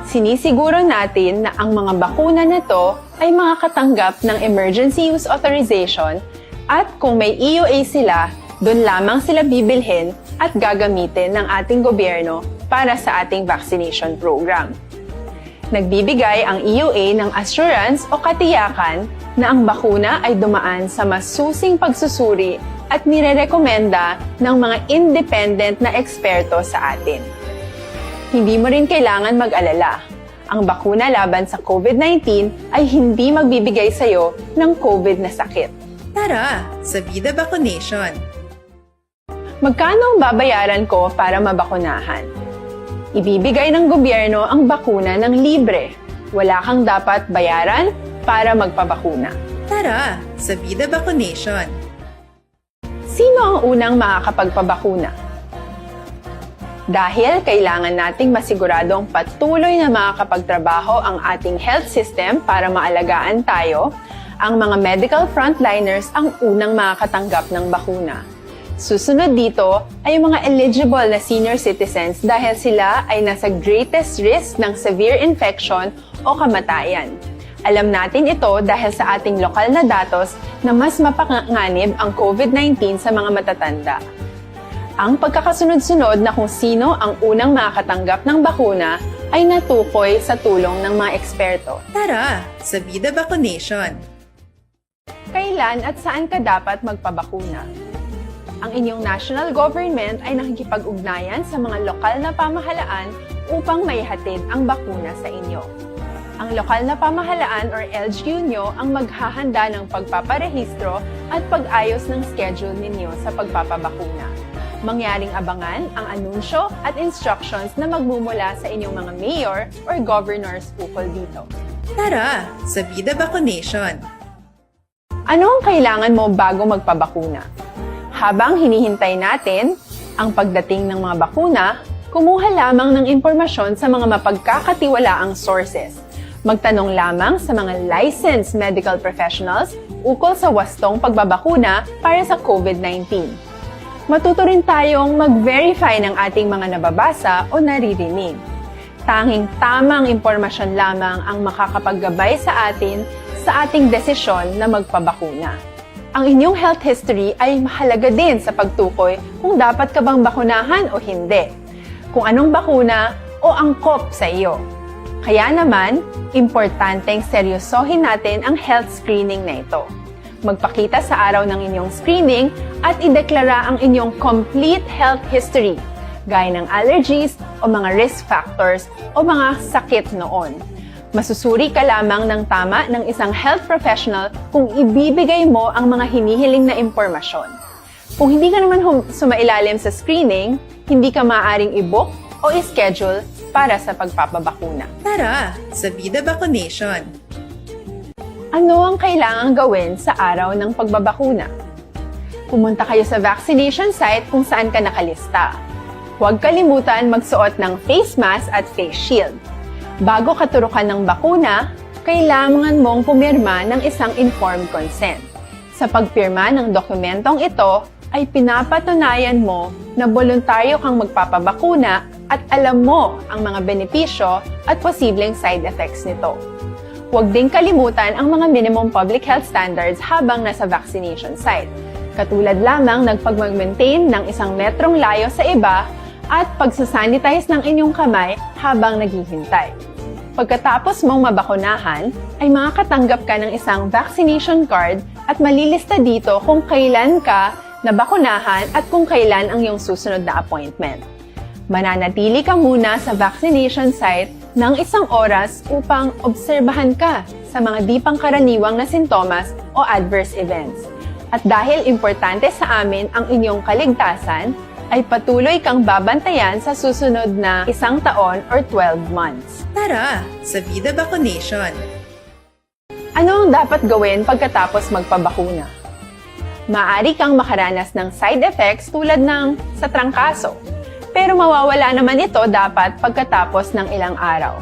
Sinisiguro natin na ang mga bakuna na to ay makakatanggap ng Emergency Use Authorization at kung may EUA sila, doon lamang sila bibilhin at gagamitin ng ating gobyerno para sa ating vaccination program. Nagbibigay ang EUA ng assurance o katiyakan na ang bakuna ay dumaan sa masusing pagsusuri at nirerekomenda ng mga independent na eksperto sa atin. Hindi mo rin kailangan mag-alala. Ang bakuna laban sa COVID-19 ay hindi magbibigay sa iyo ng COVID na sakit. Tara, sa Vida Vaccination! Magkano ang babayaran ko para mabakunahan? Ibibigay ng gobyerno ang bakuna ng libre. Wala kang dapat bayaran para magpabakuna. Tara, sa Vida Vaccination! Sino ang unang makakapagpabakuna? Dahil kailangan nating masiguradong patuloy na makakapagtrabaho ang ating health system para maalagaan tayo, ang mga medical frontliners ang unang makakatanggap ng bakuna. Susunod dito ay yung mga eligible na senior citizens dahil sila ay nasa greatest risk ng severe infection o kamatayan. Alam natin ito dahil sa ating lokal na datos na mas mapanganib ang COVID-19 sa mga matatanda. Ang pagkakasunod-sunod na kung sino ang unang makakatanggap ng bakuna ay natukoy sa tulong ng mga eksperto. Tara, sa Vida Vaccination! Kailan at saan ka dapat magpabakuna? Ang inyong national government ay nakikipag-ugnayan sa mga lokal na pamahalaan upang maihatid ang bakuna sa inyo. Ang lokal na pamahalaan or LGU nyo ang maghahanda ng pagpaparehistro at pag-ayos ng schedule ninyo sa pagpapabakuna. Mangyaring abangan ang anunsyo at instructions na magmumula sa inyong mga mayor or governors ukol dito. Tara, sa Vida Vaccination! Ano ang kailangan mo bago magpabakuna? Habang hinihintay natin ang pagdating ng mga bakuna, kumuha lamang ng impormasyon sa mga mapagkakatiwalaang sources. Magtanong lamang sa mga licensed medical professionals ukol sa wastong pagbabakuna para sa COVID-19. Matuto rin tayong mag-verify ng ating mga nababasa o naririnig. Tanging tamang impormasyon lamang ang makakapaggabay sa atin sa ating desisyon na magpabakuna. Ang inyong health history ay mahalaga din sa pagtukoy kung dapat ka bang bakunahan o hindi, kung anong bakuna o angkop sa iyo. Kaya naman, importanteng seryosohin natin ang health screening na ito. Magpakita sa araw ng inyong screening at ideklara ang inyong complete health history, gaya ng allergies o mga risk factors o mga sakit noon. Masusuri ka lamang ng tama ng isang health professional kung ibibigay mo ang mga hinihiling na impormasyon. Kung hindi ka naman sumailalim sa screening, hindi ka maaaring i-book o i-schedule para sa pagpapabakuna. Tara, sa Vida Vaccination! Ano ang kailangang gawin sa araw ng pagbabakuna? Pumunta kayo sa vaccination site kung saan ka nakalista. Huwag kalimutan magsuot ng face mask at face shield. Bago ka turukan ng bakuna, kailangan mong pumirma ng isang informed consent. Sa pagpirma ng dokumentong ito, ay pinapatunayan mo na voluntaryo kang magpapabakuna at alam mo ang mga benepisyo at posibleng side effects nito. Huwag ding kalimutan ang mga minimum public health standards habang nasa vaccination site. Katulad lamang ng pag-maintain ng 1 metrong layo sa iba at pagsasanitize ng inyong kamay habang naghihintay. Pagkatapos mong mabakunahan, ay makakatanggap ka ng isang vaccination card at malilista dito kung kailan ka nabakunahan at kung kailan ang iyong susunod na appointment. Mananatili ka muna sa vaccination site ng 1 oras upang obserbahan ka sa mga di pangkaraniwang na sintomas o adverse events. At dahil importante sa amin ang inyong kaligtasan, ay patuloy kang babantayan sa susunod na 1 taon or 12 months. Tara, sa Vida Vaccination! Ano ang dapat gawin pagkatapos magpabakuna? Maaari kang makaranas ng side effects tulad ng sa trangkaso, pero mawawala naman ito dapat pagkatapos ng ilang araw.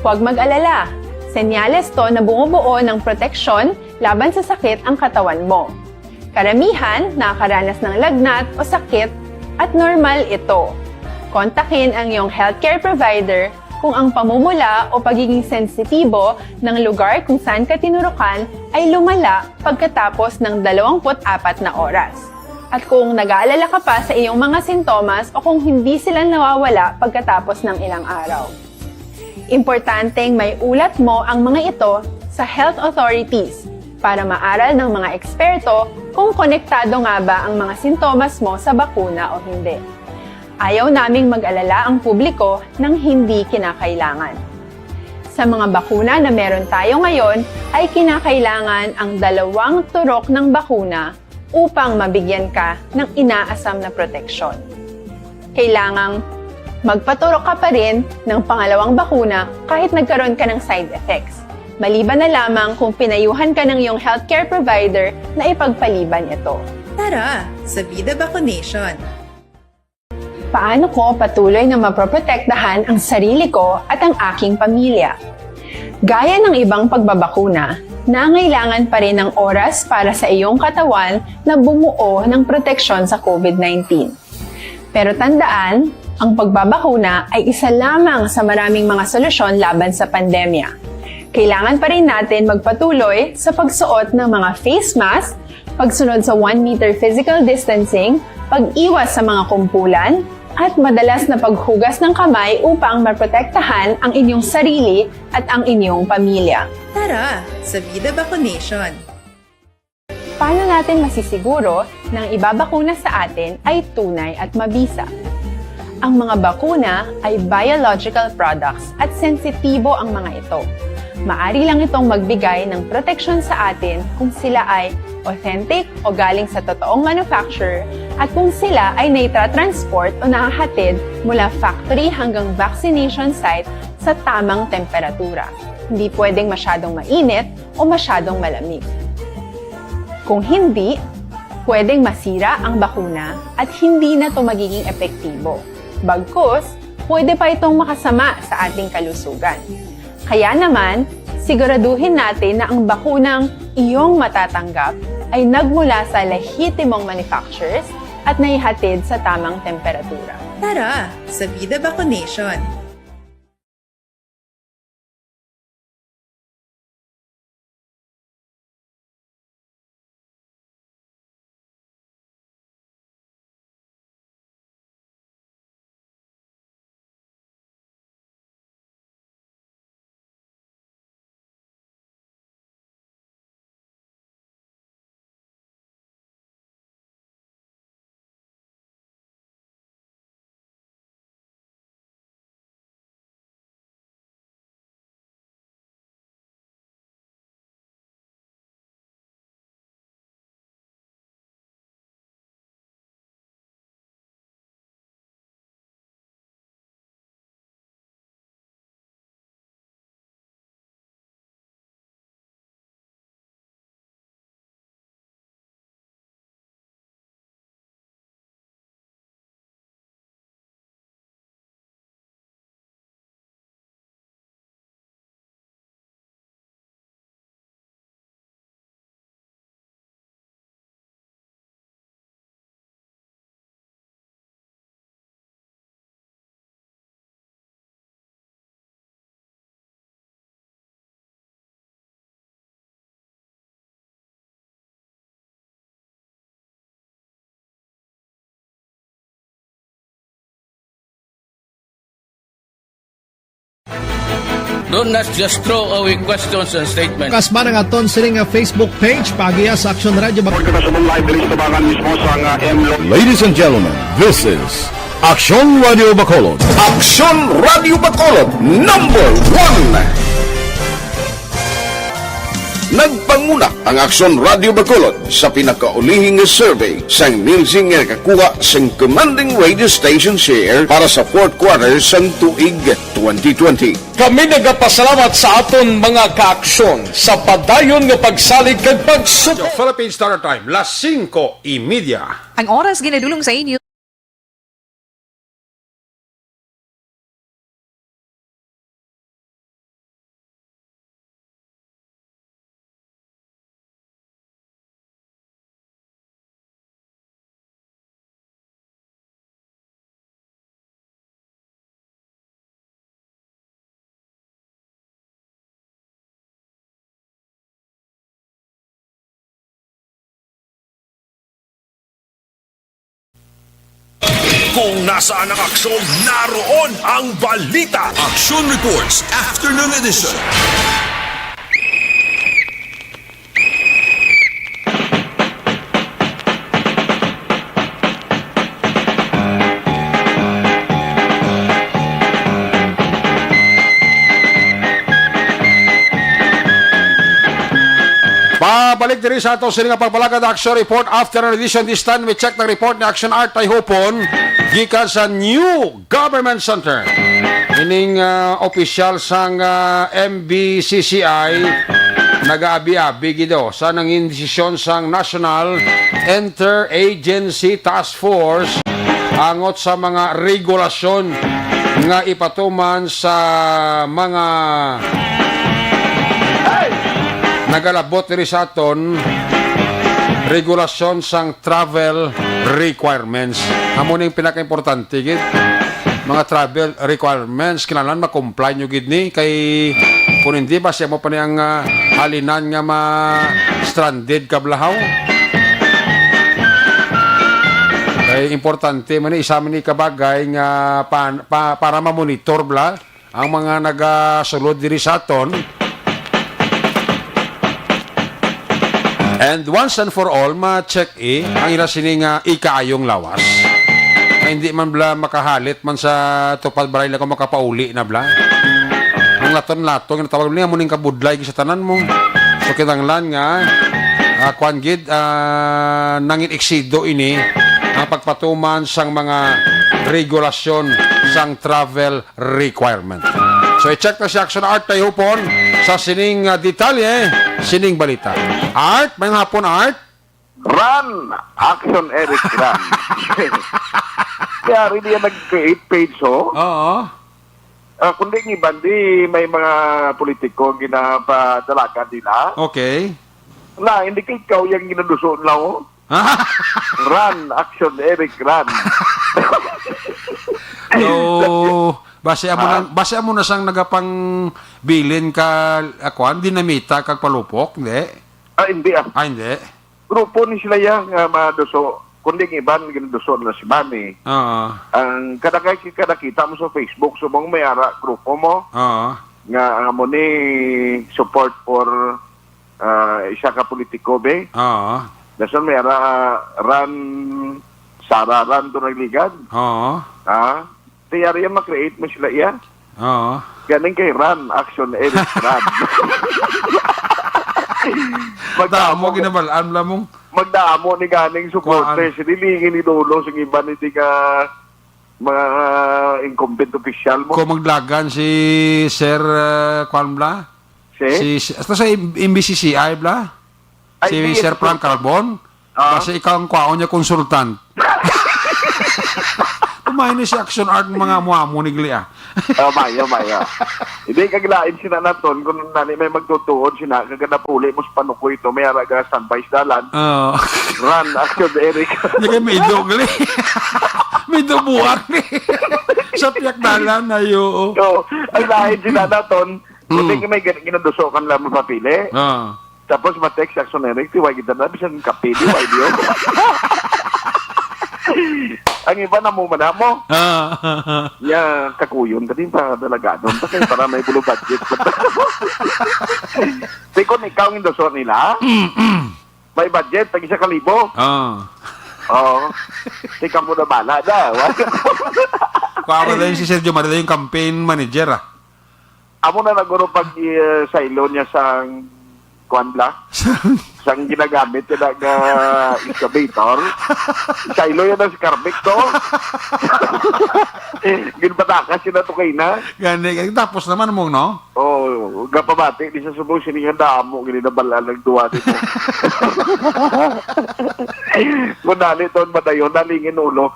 Huwag mag-alala, senyales to na bumubuo ng proteksyon laban sa sakit ang katawan mo. Karamihan nakakaranas ng lagnat o sakit at normal ito. Kontakin ang iyong healthcare provider kung ang pamumula o pagiging sensitibo ng lugar kung saan ka tinurukan ay lumala pagkatapos ng 24 na oras. At kung nag-aalala ka pa sa iyong mga sintomas o kung hindi sila nawawala pagkatapos ng ilang araw. Importanteng may ulat mo ang mga ito sa health authorities para maaral ng mga eksperto kung konektado nga ba ang mga sintomas mo sa bakuna o hindi. Ayaw naming mag-alala ang publiko ng hindi kinakailangan. Sa mga bakuna na meron tayo ngayon, ay kinakailangan ang 2 turok ng bakuna upang mabigyan ka ng inaasam na proteksyon. Kailangang magpaturok ka pa rin ng pangalawang bakuna kahit nagkaroon ka ng side effects. Maliban na lamang kung pinayuhan ka ng iyong healthcare provider na ipagpaliban ito. Tara, sa Vida Vaccination! Paano ko patuloy na maproprotektahan ang sarili ko at ang aking pamilya? Gaya ng ibang pagbabakuna, nangailangan pa rin ng oras para sa iyong katawan na bumuo ng proteksyon sa COVID-19. Pero tandaan, ang pagbabakuna ay isa lamang sa maraming mga solusyon laban sa pandemya. Kailangan pa rin natin magpatuloy sa pagsuot ng mga face mask, pagsunod sa 1 meter physical distancing, pag-iwas sa mga kumpulan, at madalas na paghugas ng kamay upang maprotektahan ang inyong sarili at ang inyong pamilya. Tara, sa Vida Vaccination! Paano natin masisiguro na ang ibabakuna sa atin ay tunay at mabisa? Ang mga bakuna ay biological products at sensitibo ang mga ito. Maari lang itong magbigay ng proteksyon sa atin kung sila ay authentic o galing sa totoong manufacturer at kung sila ay naitra-transport o nahahatid mula factory hanggang vaccination site sa tamang temperatura. Hindi pwedeng masyadong mainit o masyadong malamig. Kung hindi, pwedeng masira ang bakuna at hindi na ito magiging epektibo. Bagkus, pwede pa itong makasama sa ating kalusugan. Kaya naman, siguraduhin natin na ang bakunang iyong matatanggap ay nagmula sa lehitimong manufacturers at naihatid sa tamang temperatura. Tara, sa Vida Vaccination! Don't not just throw away questions and statements. Kasma ng aton sining nga Facebook page pagiya sa Action Radio Bacolod. Ladies and gentlemen, this is Action Radio Bacolod. Action Radio Bacolod number 1. Nagpanguna ang Action Radio Bacolod sa pinakaulihing survey sang Nilsing nga kakuha sang commanding radio station share para sa fourth quarter sang tuig 2020. Kami nagapasalamat sa aton mga kaaksyon sa padayon nga pagsalig kag pagsuporta. Philippine Standard Time, las 5:30. Ang oras ginadulong sa inyo. Kung nasaan ang aksyon, naroon ang balita. Action Reports Afternoon Edition. Pabalik diri sa ato sining nga pagpalagad Action Report Afternoon Edition. This time we check the report ni Action Art Tayhopon gikan sa New Government Center. Ining opisyal sang MBCCI nag-aabi-abi gido sa nangin desisyon sang National Interagency Task Force angot sa mga regulasyon nga ipatuman sa mga nagalabot diri sa aton regulasyon sang travel requirements. Amo ning pinaka-importante gid. Mga travel requirements kinahanglan ma-comply nyo gid ni kay kung hindi ba siya mo pa niyang halinan nga ma-stranded kablahaw. Kay importante man isa man ni kabagay nga para ma-monitor bla ang mga nagasulod diri sa aton. And once and for all, ma-check ang ila sining ikaayong lawas. Na hindi man bla makahalit man sa tupad baray lang kung makapauli na bla. Ang laton-laton, tawag niya muning kabudlay sa tanan mo. So kinanglan nga, kwan gid, nangin eksido ini ang pagpatuman sang mga regulasyon sang travel requirement. So i-check na si Action Art Tayhopon sa sining detalye, sining balita. Art, may hapon Art? Run! Action Eric Run. Kaya rin yan nag-create page Oo. Kundi ng bandi may mga politiko ginapadalaga nila. Okay. Wala, hindi ka ikaw yung ginadusoon lang Run! Action Eric Run. So, base mo na sang nagapang bilin ka akuan dinamita kag palupok, hindi? Hindi hindi. Grupo ni sila yang maduso. Kundi ng iban ginaduso na si Manny. Oo. Ang kadakita mo sa Facebook, so mong mayara grupo mo. Oo. Nga mo ni support for isa ka politiko be. Oo. Dasan mayara run Sara run to nagligad. Oo. Tiyari yan makreate mo sila iya. Oo. Galing kay Run, Action Eric Run. Magdamo ginabalaan la mong. Magdamo ni ganing supporters. Nilingin ni Dolo sa iba hindi ka mga incumbent official mo. Kung maglagan si Sir Kwan bla? Ito sa MBCCI bla? Si Sir Frank Carbon? Kasi ikaw ang kwaon niya konsultant. Kumain ni si Action Art mga muamo ni Glia. Maya. Hindi kaglain sila naton kung nani may magtutuod sila kagada puli mo sa panuko ito may araga standby sa dalan. Run Action Eric. Hindi kayo may dogli. May dubuak ni. Sa piyak dalan na yun. So, ang lahin sila naton kundi may ginadusokan lang mo papili. Tapos ma-text Action Eric tiwag kita na bisan kapili wag yun. Ang iba na mo manamo. Ya, kakuyon ka din pa delegado. Kasi para may bulo budget. Di kung ikaw ang indosor nila, may budget, tag 1,000. Oo. Tika mo na bala na. Kaya ba si Sergio Manila yung campaign manager Amo na naguro pag sa ilo niya sang kuanla. Sang ginagamit na excavator. Sa ilo yan si Carmic to. Ginpatakas yun na to kayo na. Gani, tapos naman mong, no? Oo, gapabati. Di sa subong siningan na amo. Gininabala ng duwa dito. Kung dali to, madayon, dalingin ulo.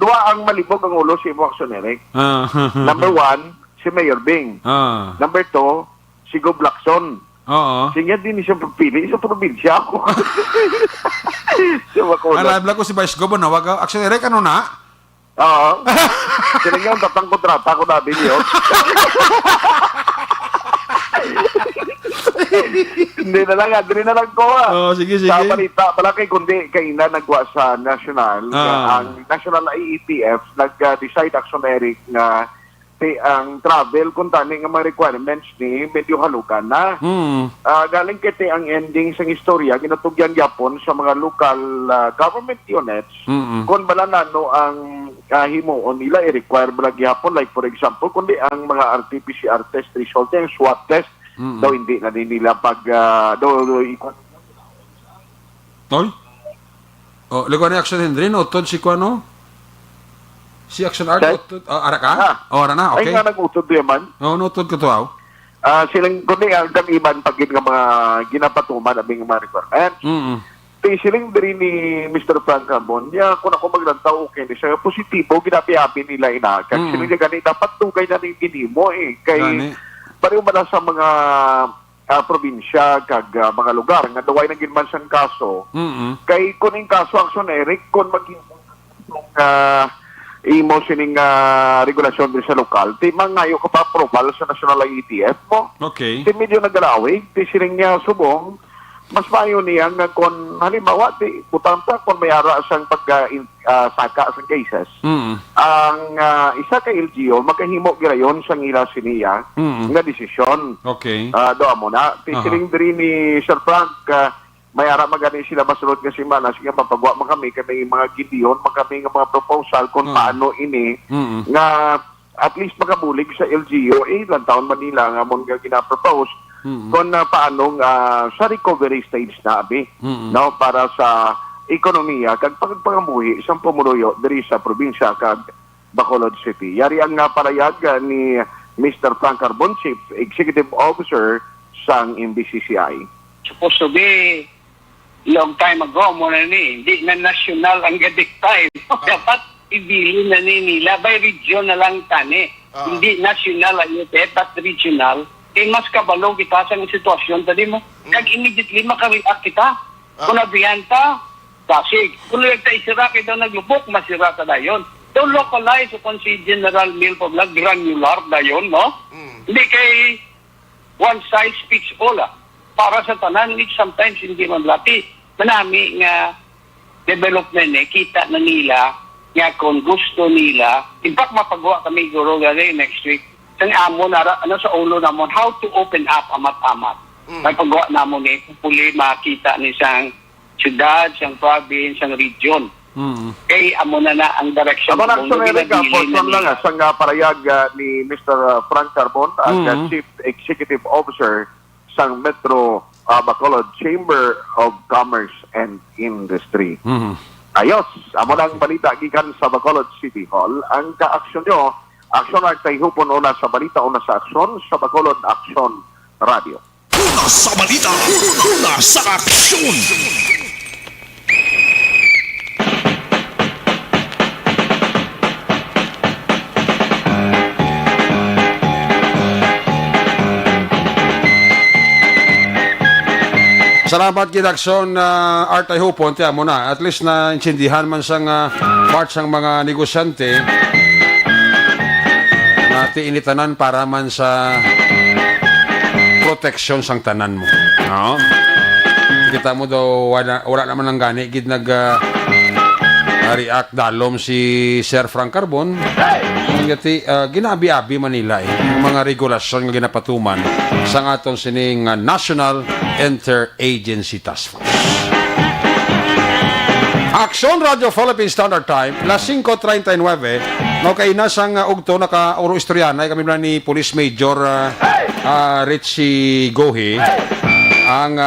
Dua ang malibog ang ulo si Imo Actioneric. Number 1, si Mayor Bing. Number 2, si Gob Lacson. Siya din siya pagpili sa probinsya ako. Alam lang ko si Vice Governor, wag Actioneric, ano na? Oo. Sila nga, tatang kontrata ko na din yun. Hindi na lang, hindi na lang ko. Sige. Sa balita, malaki kundi kaina nagwa sa national, ang national IETF, nag-decide Actioneric na ang travel kung tani nga mga requirements ni medyo halukan na. Galing kiti ang ending sa istorya, ginatugyan yapon sa mga local government units kung bala nano ang himuon nila i-require bala gyapon, like for example, kundi ang mga RT-PCR test result, yung swab test, daw hindi na din nila pag ikot. Tol? Lagwan ni Action Henry, utod si Kuano? Si Action Art, ara ka? Ara na, okay. Ay nga nag-utod doon man. Nutod ko to, silang, kundi ang gamiban pag nga mga ginapatuman aming mga requirements. Silang diri ni Mr. Frank Carbon, kung ako maglantaw, okay, siya positibo, ginapi-api nila inakan. Silang niya ganit, dapat tugay na rin ginimo Kay, pareho ba sa mga probinsya, kag mga lugar, nga daway na ginman siyang kaso, kay kuning kaso Actioneric, kung maging imo sining regulasyon din sa lokal, ti mangayo ka pa approval sa national IETF mo. Okay. Ti medyo naggalawig, ti sining niya subong, mas maayo niya nga kung halimbawa, ti butang pa kung may ara siyang saka sa cases. Ang isa ka LGO, magkahimo girayon sa ila siniya nga desisyon. Okay. Doa mo na. Ti sining diri ni Sir Frank, may ara magani sila masulod nga simana, sige mapagwa man kami mga gidiyon, kami nga mga proposal kung paano ini nga at least makabulig sa LGU ilang taon Manila nga mon nga ginapropose kung paano sa recovery stage na abi no, para sa ekonomiya kag pagpangamuhi sa pamuluyo diri sa probinsya kag Bacolod City. Yari ang parayag ni Mr. Frank Carbon, Chief Executive Officer sang MBCCI. Supposed to be long time ago mo na hindi na national ang gadik-time. Dapat ibili na nila by region na lang tani. Hindi national ang ito, but regional. Mas kabalo kita sa sitwasyon tadi mo. Kag immediately makareact kita. Kung nabiyanta, kasi kung isira kayo naglubok, masira ka na yun. So localize kung si General Milpo Blag, granular na yun, no? Hindi kay one size fits all, para sa tanan, sometimes hindi man lati. Manami nga development kita na nila nga kung gusto nila, in fact mapagawa kami guro gari next week sang amo na sa ulo namon how to open up amat-amat. May pagawa namon puli makita ni sang syudad, sang province, sang region. Kay amo na ang direction. Amo na lang sang parayag ni Mr. Frank Carbon, ang Chief Executive Officer sang Metro Bacolod Chamber of Commerce and Industry. Ayos, amo nang balita gikan sa Bacolod City Hall. Ang ka-aksyon nyo, aksyon ay tayhupon una sa balita, una sa aksyon, sa Bacolod Aksyon Radio. Una sa balita, una sa aksyon. Salamat kidakson Art ay hupon tiya mo na. At least na insindihan man sang part sang mga negosyante na tiinitanan para man sa protection sang tanan mo. No? Kita mo daw wala naman ang gani gid react dalom si Sir Frank Carbon. Ngati ginabi-abi Manila yung mga regulasyon nga ginapatuman sa aton sining National Interagency Task Force. Action Radio Philippine Standard Time, las 5:39. No kay nasang ugto naka-uro istoryanay kami ni Police Major Richie Gohi ang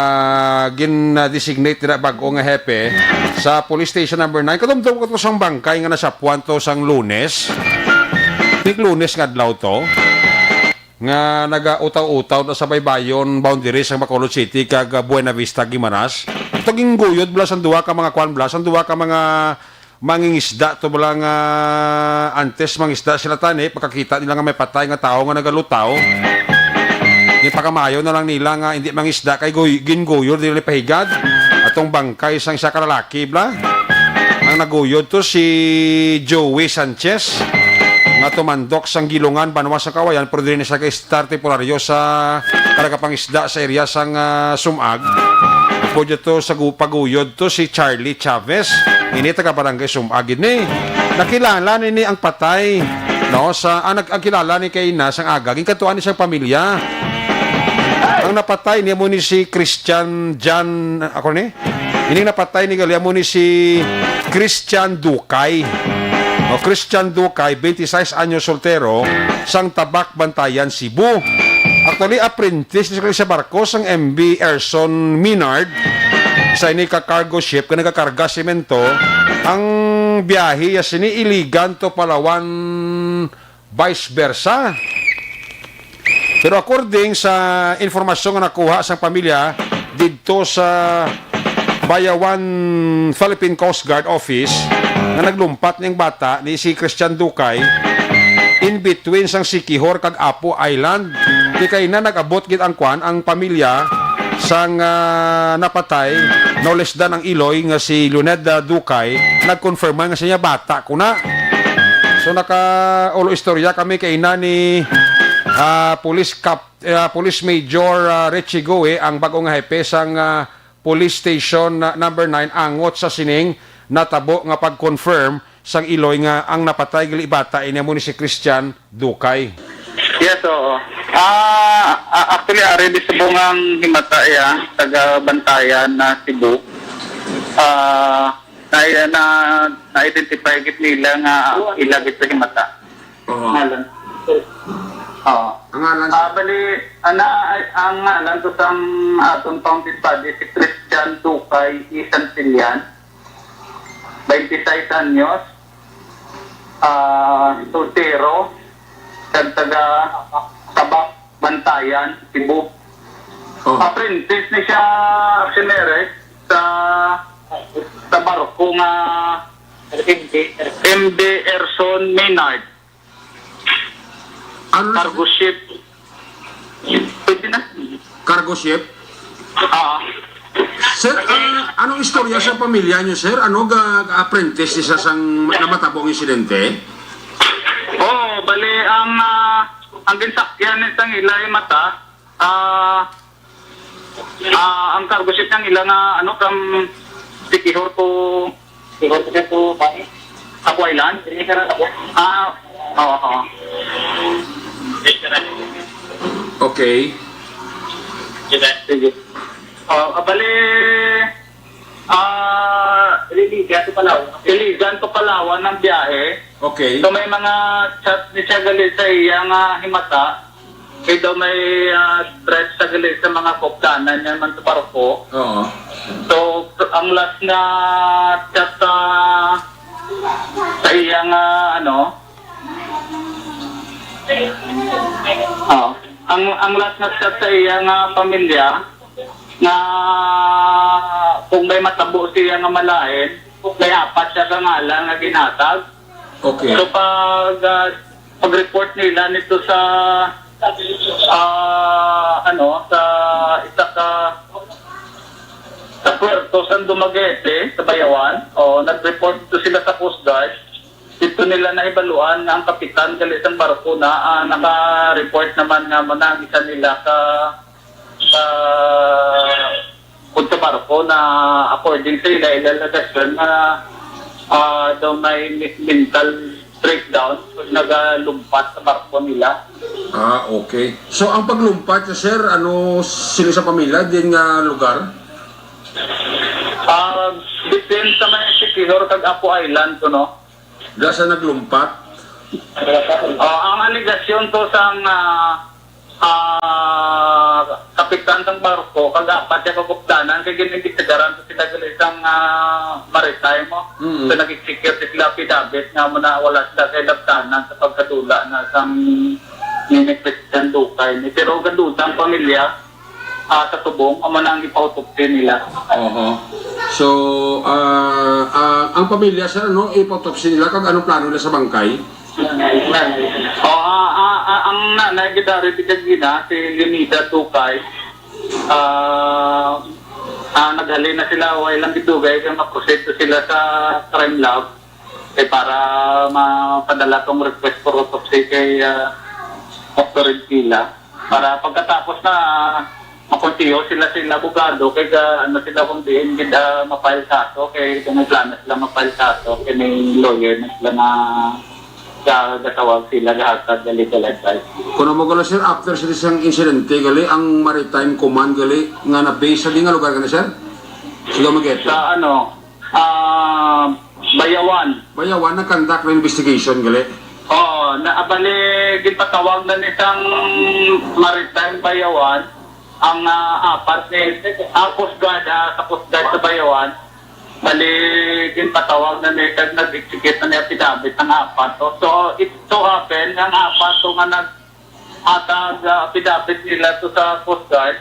gin-designate na bagong hepe sa Police Station number 9. Kadumdum ko ito sang bangkay nga nasa Puanto sang Lunes. Lunes nga adlaw to. Nga naga-utaw-utaw na sa baybayon boundary sa Bacolod City kag Buena Vista, Guimaras. Ito ginguyod blasan duwa ka mga kwan blasan duwa ka mga mangingisda to balang antes mangisda sila tani pagkakita nila nga may patay nga tao nga nagalutaw. Ni pakamayo na lang nila nga hindi mangisda kay ginguyod dili pahigad atong bangkay sang isa ka lalaki bla. Ang naguyod to si Joey Sanchez nga tumandok sang Gilungan, Banwa sa Kawayan, pero din siya kay Star Temporario sa karagapangisda sa area sang Sumag. Po dito sa paguyod to si Charlie Chavez, ini taga barangay Sumag ini. Nakilala ni ang patay, no, sa ang kilala ni kay Ina sang agaging katuan ni sang pamilya. Ang napatay niya mo ni si Christian John, ako ni? Ini napatay ni gali mo ni si Christian Dukay. O Christian Dukay, 26 anyos soltero, sang Tabak, Bantayan, Cebu. Actually, apprentice ni sa barko sang MB Erson Minard. Isa ini ka-cargo ship, ka nagkakarga simento. Ang biyahe, yasini Iligan to Palawan, vice versa. Pero according sa informasyon nga nakuha sa pamilya, dito sa Bayawan Philippine Coast Guard Office, na naglumpat niyang bata ni si Christian Dukay in between sang Sikihor kag Apo Island. Di kay na nag-abot gid ang kwan ang pamilya sang napatay no less than ang Iloy nga si Luneda Dukay nag-confirm nga siya bata kuna. So naka-ulo istorya kami kay na ni Police Major Richie Goe ang bagong hepe sang Police Station number 9 angot sa sining natabo nga pag-confirm sang Iloy nga ang napatay gali bata ina mo ni si Christian Dukay. Yes, oo. Actually, already sa bungang himataya, taga Bantayan na Cebu. Na-identify git nila nga ilagit sa himata. Ngalan. Oo. Ang ngalan? Bali, ang ngalan to sa atong county study, si Christian Dukay Isancilian. 26 anyos, soltero, taga Tabak, Bantayan, Cebu. Apprentice ni siya aksyonere sa barko nga MB Erson Maynard. Cargo ship. Pwede na? Cargo ship? Sir, anong istorya sa pamilya niyo, sir? Ano apprentice siya sang namatabong insidente? Bali ang ginsakyan nitang ilay mata ang cargo ship ng ila nga from Sikihor to Apo Island. Okay. Sige. Bali, Iligan to Palawan ng biyahe. Okay. So may mga chat ni siya galit sa iyang himata. Kaya daw may threat sa galit sa mga koptanan niya man sa barko. Oo. So ang last na chat sa iyang ang last na chat sa iyang pamilya na kung may matabo siya nga malain, may apat siya kangalan nga ginatag. Okay. So pag-report nila nito sa sa isa sa Puerto San Dumaguete sa Bayawan, nag-report to sila sa Coast Guard. Dito nila naibaluan na ang kapitan galit ng barko na naka-report naman nga manang isa nila punto barko na according sa ila ilalagay na daw may mental breakdown pag nagalumpat sa barko nila. Okay. So, ang paglumpat, sir, ano sila sa pamilya, din nga lugar? Between sa may Siquijor kag Apo Island to, no? Gasa naglumpat? Ang aligasyon to sang kapitan ng barko, kag-apat yung kaguptanan, kaya ginigitigaran sa sila isang maritime mo. So nag-secure sila pidabit nga muna wala sila sa labtanan sa pagkadula na sang Christian Dukay. Pero gandutan pamilya sa tubong, ama na ang ipautupin nila. So, ang pamilya, sir, ano, ipautopsi nila kag anong plano nila sa bangkay? Ang nanay gitari ti Kagina, si Leonida Dukay, naghalin na sila, walang gitugay, kaya maproseso sila sa crime lab para mapadala tong request for autopsy kay Dr. Edkila para pagkatapos na makontiyo sila abogado kaya sila kung diin mapile kaso kaya may plano sila mapile kaso kaya may lawyer na sila na gatawag sila lahat sa legal advice. Kung mo gala, sir, after sa isang insidente gali ang Maritime Command gali nga na-base sa di nga lugar ka na, sir? Sige mag-get. Sa Bayawan na-conduct na investigation gali? Naabali ginpatawag na isang Maritime Bayawan ang apat ni Coast Guard sa Bayawan. Bali ginpatawag na nitag nag-execute na niya pinabit ng apat. So it so happen ang apat so nga nag-atag pinabit nila to sa Coast Guard.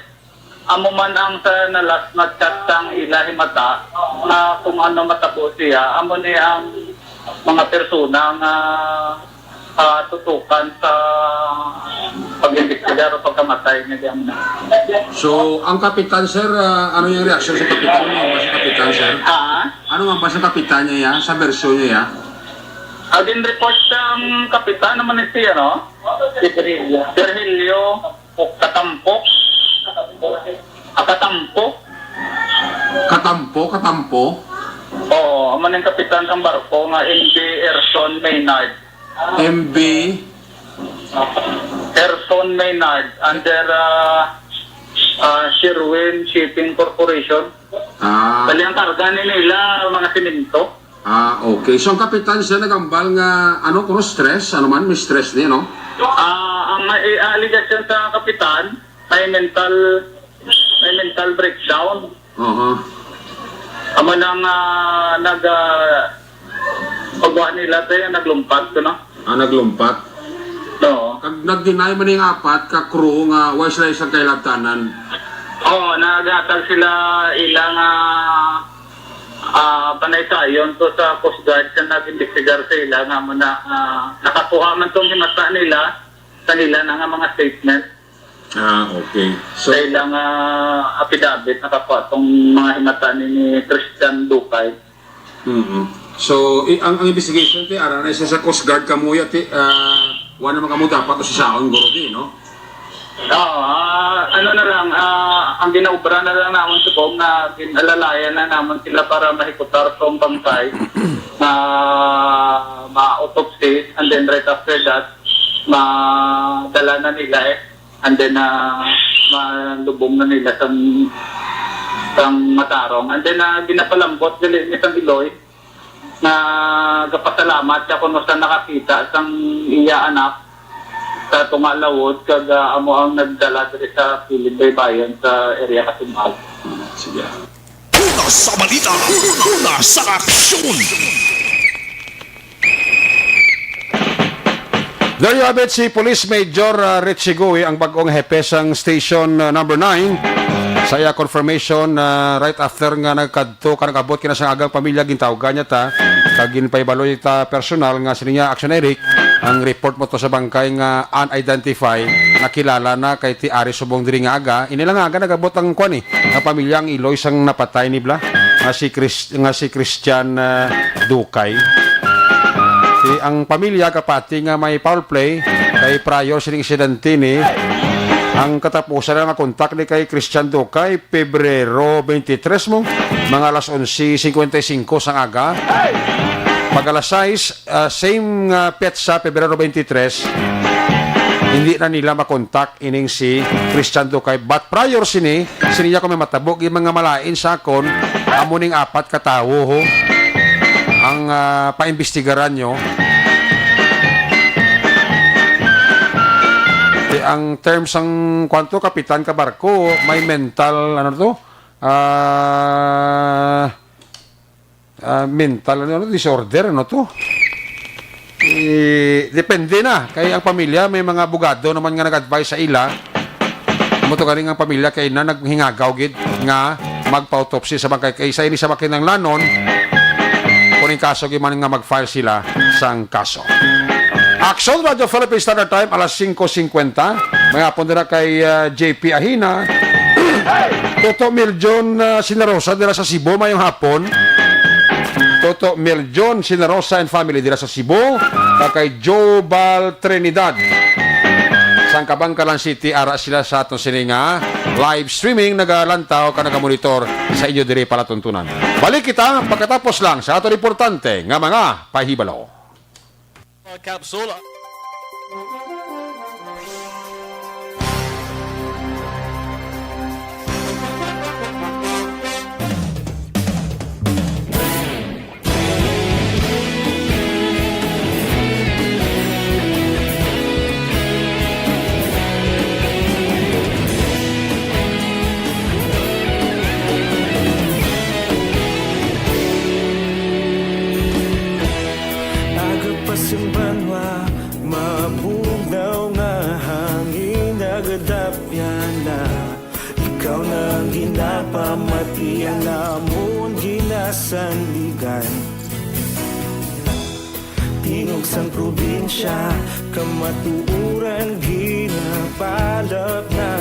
Amo man ang sa nalas nag-chat sang ilahi mata na kung ano matabo siya. Amo ni ang mga persona nga tutukan sa pag-imbestigar o pagkamatay niya. So, ang kapitan, sir, ano yung reaction sa kapitan? Ano nga ba sa kapitan, sir? Ano nga ba sa kapitan niya ya? Sa version niya ya? Din report ng kapitan naman siya, no? Virgilio Katampok. Katampo? Oo, man yung kapitan ng barko nga MB Erson Maynard. MB Erson Maynard under Sherwin Shipping Corporation. Bali ang karga nila mga siminto. Okay. So ang kapitan siya nagambal nga kuno stress, may stress niya, no? Ang allegation sa kapitan may mental breakdown. Amo nang pagwa nila tayo naglumpat ko, no? Naglumpat? Oo. Kag nag-deny man yung apat ka crew nga why sila isang kailabtanan? Naghatag sila ilang panay sayon to sa Coast Guard sa nag-investigar sila nga muna nakakuha man tong himata nila sa nila na nga mga statement. Okay. So, sa ilang affidavit nakakuha tong mga himata ni Christian Dukay. So, ang investigation ara na sa Coast Guard kamuya wala naman kamo dapat sa saon guro di, no? Ang ginaubra na lang naman sa bong na pinalalayan na naman sila para mahikutar tong bangkay na ma-autopsy and then right after that madala na nila and then malubong na nila sa Matarong and then ginapalambot nila isang Iloy na kapasalamat siya kung saan nakakita sang iya anak sa tumalawod kag amo ang nagdala diri sa Pilibay Bayan sa area Kasimbal. Sige. Una sa balita, una sa aksyon. There you have it, si Police Major Richie Gui, ang bagong hepe sang Station number 9. Saya confirmation right after nga nagkadto nagabot kina sa agang pamilya gintawgan niya ta kag ginpaibaloy ta personal nga siniya Action Eric ang report mo to sa bangkay nga unidentified nakilala na kay ti Ari Subong diri nga aga inilang aga nagabot ang kwan nga pamilya ang Iloy sang napatay ni bla nga si Christian Dukay. Ang pamilya kapati nga may foul play kay prior sining insidente ni ang katapusan na kontak ni kay Christian Dukay Pebrero 23 mo mga alas 11:55 sang aga Pag alas 6, same petsa, Pebrero 23, hindi na nila makontak ining si Christian Ducay. But prior siniya ko may matabog yung mga malain sa akon, amuning 4 katawo ho ang paimbestigaran nyo. Ang terms ang kwanto, kapitan ka barko, may mental, ano to? Mental disorder, ano to? Depende na. Kaya ang pamilya, may mga abogado naman nga nag-advise sa ila. Muto ka rin ang pamilya, kaya na naghingagaw gid nga magpa-autopsy sa bangkay. Kaya sa ini sa makinang lanon, kung yung kaso, giman nga mag-file sila sang kaso. Action Radio Philippine Standard Time, alas 5:50. May hapon din na kay JP Ahina. Toto Miljon Sinarosa dira sa Cebu, mayong hapon. Toto Miljon Sinarosa and family dira sa Cebu. Kay Jobal Trinidad sang Kabangkalan City, ara sila sa aton sininga live streaming, nagalantaw ka nagamonitor sa inyo diri palatuntunan. Balik kita pagkatapos lang sa aton importante nga mga pahibalo. Capsule. Simbanwa, mabugaw nga hangin nagadapyan na. Ikaw nang ginapamatian namon ginasandigan. Tingog sang probinsya, kamatuuran ginapalap na.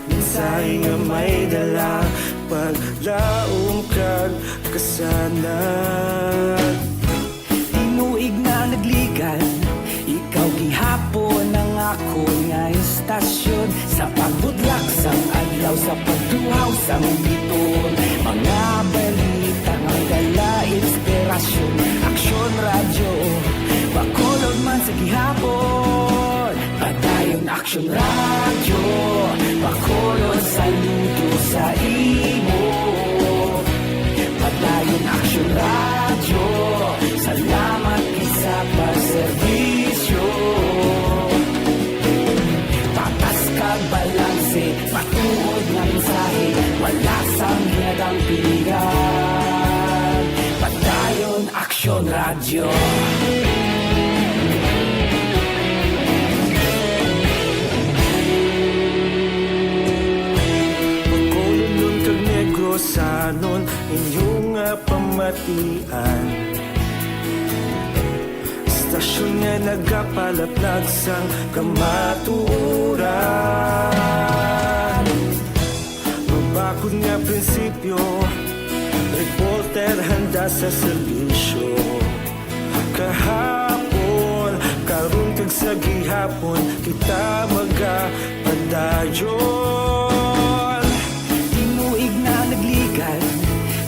Minsay nga may dala, paglaom kag kasanan. Tinuig na nagligan, ikaw gihapon ang ako nga istasyon. Sa pagbudlak sang adlaw, sa pagduhaw sang biton. Mga balita nga dala inspirasyon. Aksyon radyo, Bacolod man sa gihapon. Padayon Aksyon radyo, Bacolod saludo sa imo. Padayon Aksyon radyo, salamat sa pagserbisyo. Tatas kag balanse, patuod nga mensahe, wala sang hinadang piligan. Padayon Aksyon radyo. Bacolod kag Negros sanon inyong pamatian. Stasyon nga nagapalaplag sang kamatuuran. Mabakod nga prinsipyo, reporter handa sa serbisyo. Kahapon, karon kag sa gihapon, kita magapadayon. Tinuig na nagligan,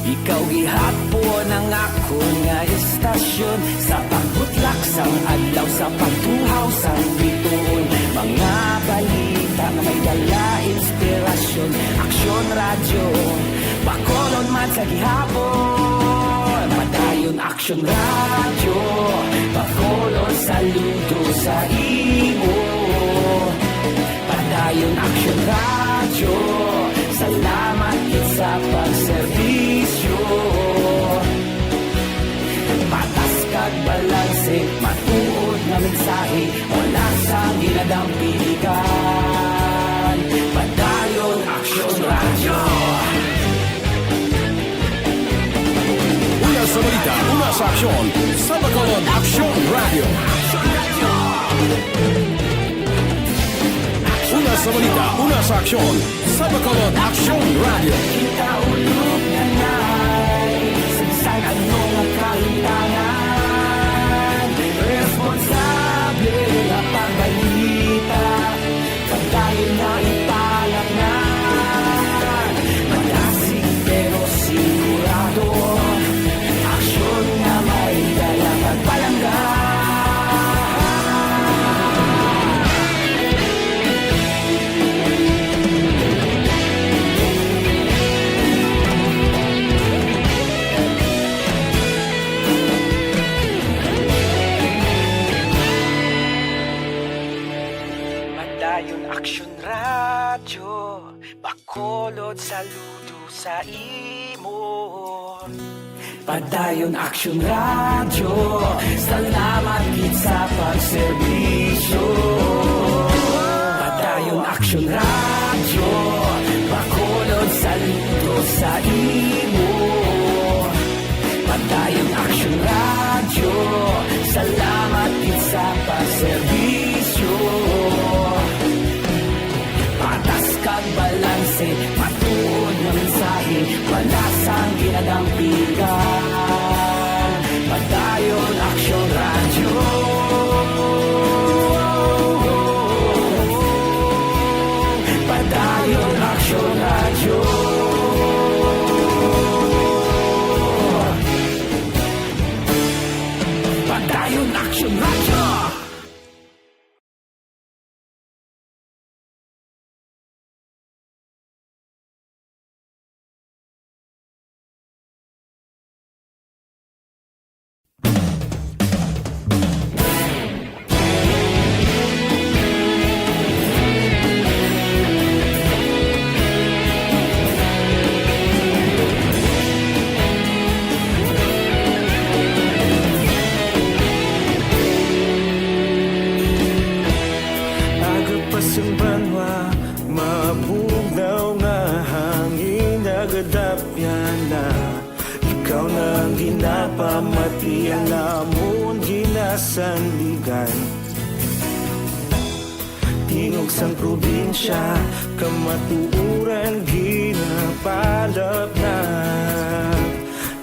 ikaw gihapon ang ako nga istasyon. Sa pagbutlak sang adlaw, sa pagtuhaw sang biton. Mga balita na may dala inspirasyon. Aksyon radyo, Bacolod man sa gihapon. Padayon Aksyon radyo, Bacolod saludo sa imo. Padayon Aksyon radyo, salamat sa pagserbisyo. Patas kag balanse, matuod na mensahe, wala sang ginadang piligan. Padayon Aksyon radyo. Una sa balita, una sa aksyon, sa Bacolod Aksyon Radio. Una sa balita, una sa aksyon, sa Bacolod Aksyon Radio. Kita ulog na na'y sinsan anong kahilangan. Responsable na pagbalita, pagdayon na ipalak na. Malasig pero sigurado, aksyon na Bacolod, saludo sa imo. Padayon Action Radio, salamat gid sa pagserbisyo. Padayon Action Radio, Bacolod, saludo sa imo. Padayon Action Radio, salamat gid sa pagserbisyo. Patas kag balanse, matuod nga mensahe, wala sang ginadampigan. Padayon Action Radio. Padayon Action Radio. Padayon Action Radio. Agapasang banwa, mabugnaw nga hangin nagadapyan na. Ikaw na ang ginapamatian namon ginasandigan. Tingog sang probinsya, kamatuuran ginapalap na.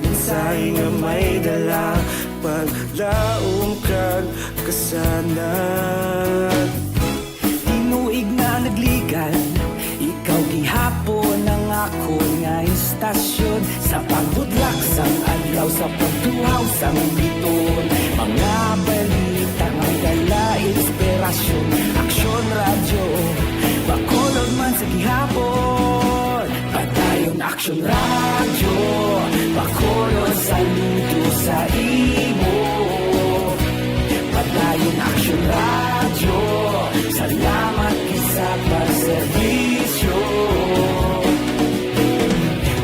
Minsay nga may dala, paglaom kag kasanag. Tinuig na nagligan, ikaw gihapon ang ako nga istasyon. Sa pagbudlak sang adlaw, sa pagduhaw sang biton. Mga balita nga dala inspirasyon. Action Radio, Bacolod man sa gihapon. Padayon Action Radio, Bacolod, saludo sa imo. Padayon Action Radio, salamat sa pagserbisyo.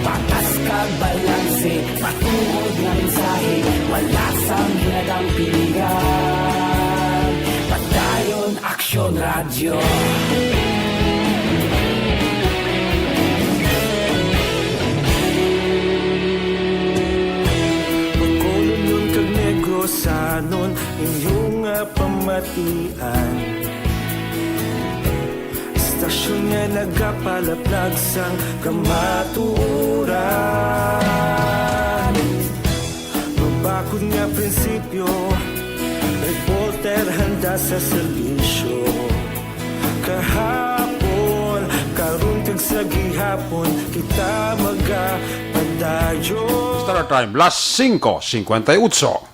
Patas kag balanse, matuod nga mensahe, wala sang ginadampigan. Padayon Action Radio. Bacolod nun kag Negrosanon, inyong nga pamatian. Istasyon nga nagapalaplag sang kamatuuran. Mabakod nga prinsipyo, reporter handa sa serbisyo. Kahapon, karon kag sa gihapon, kita magapadayon. Star Time, las 5:58.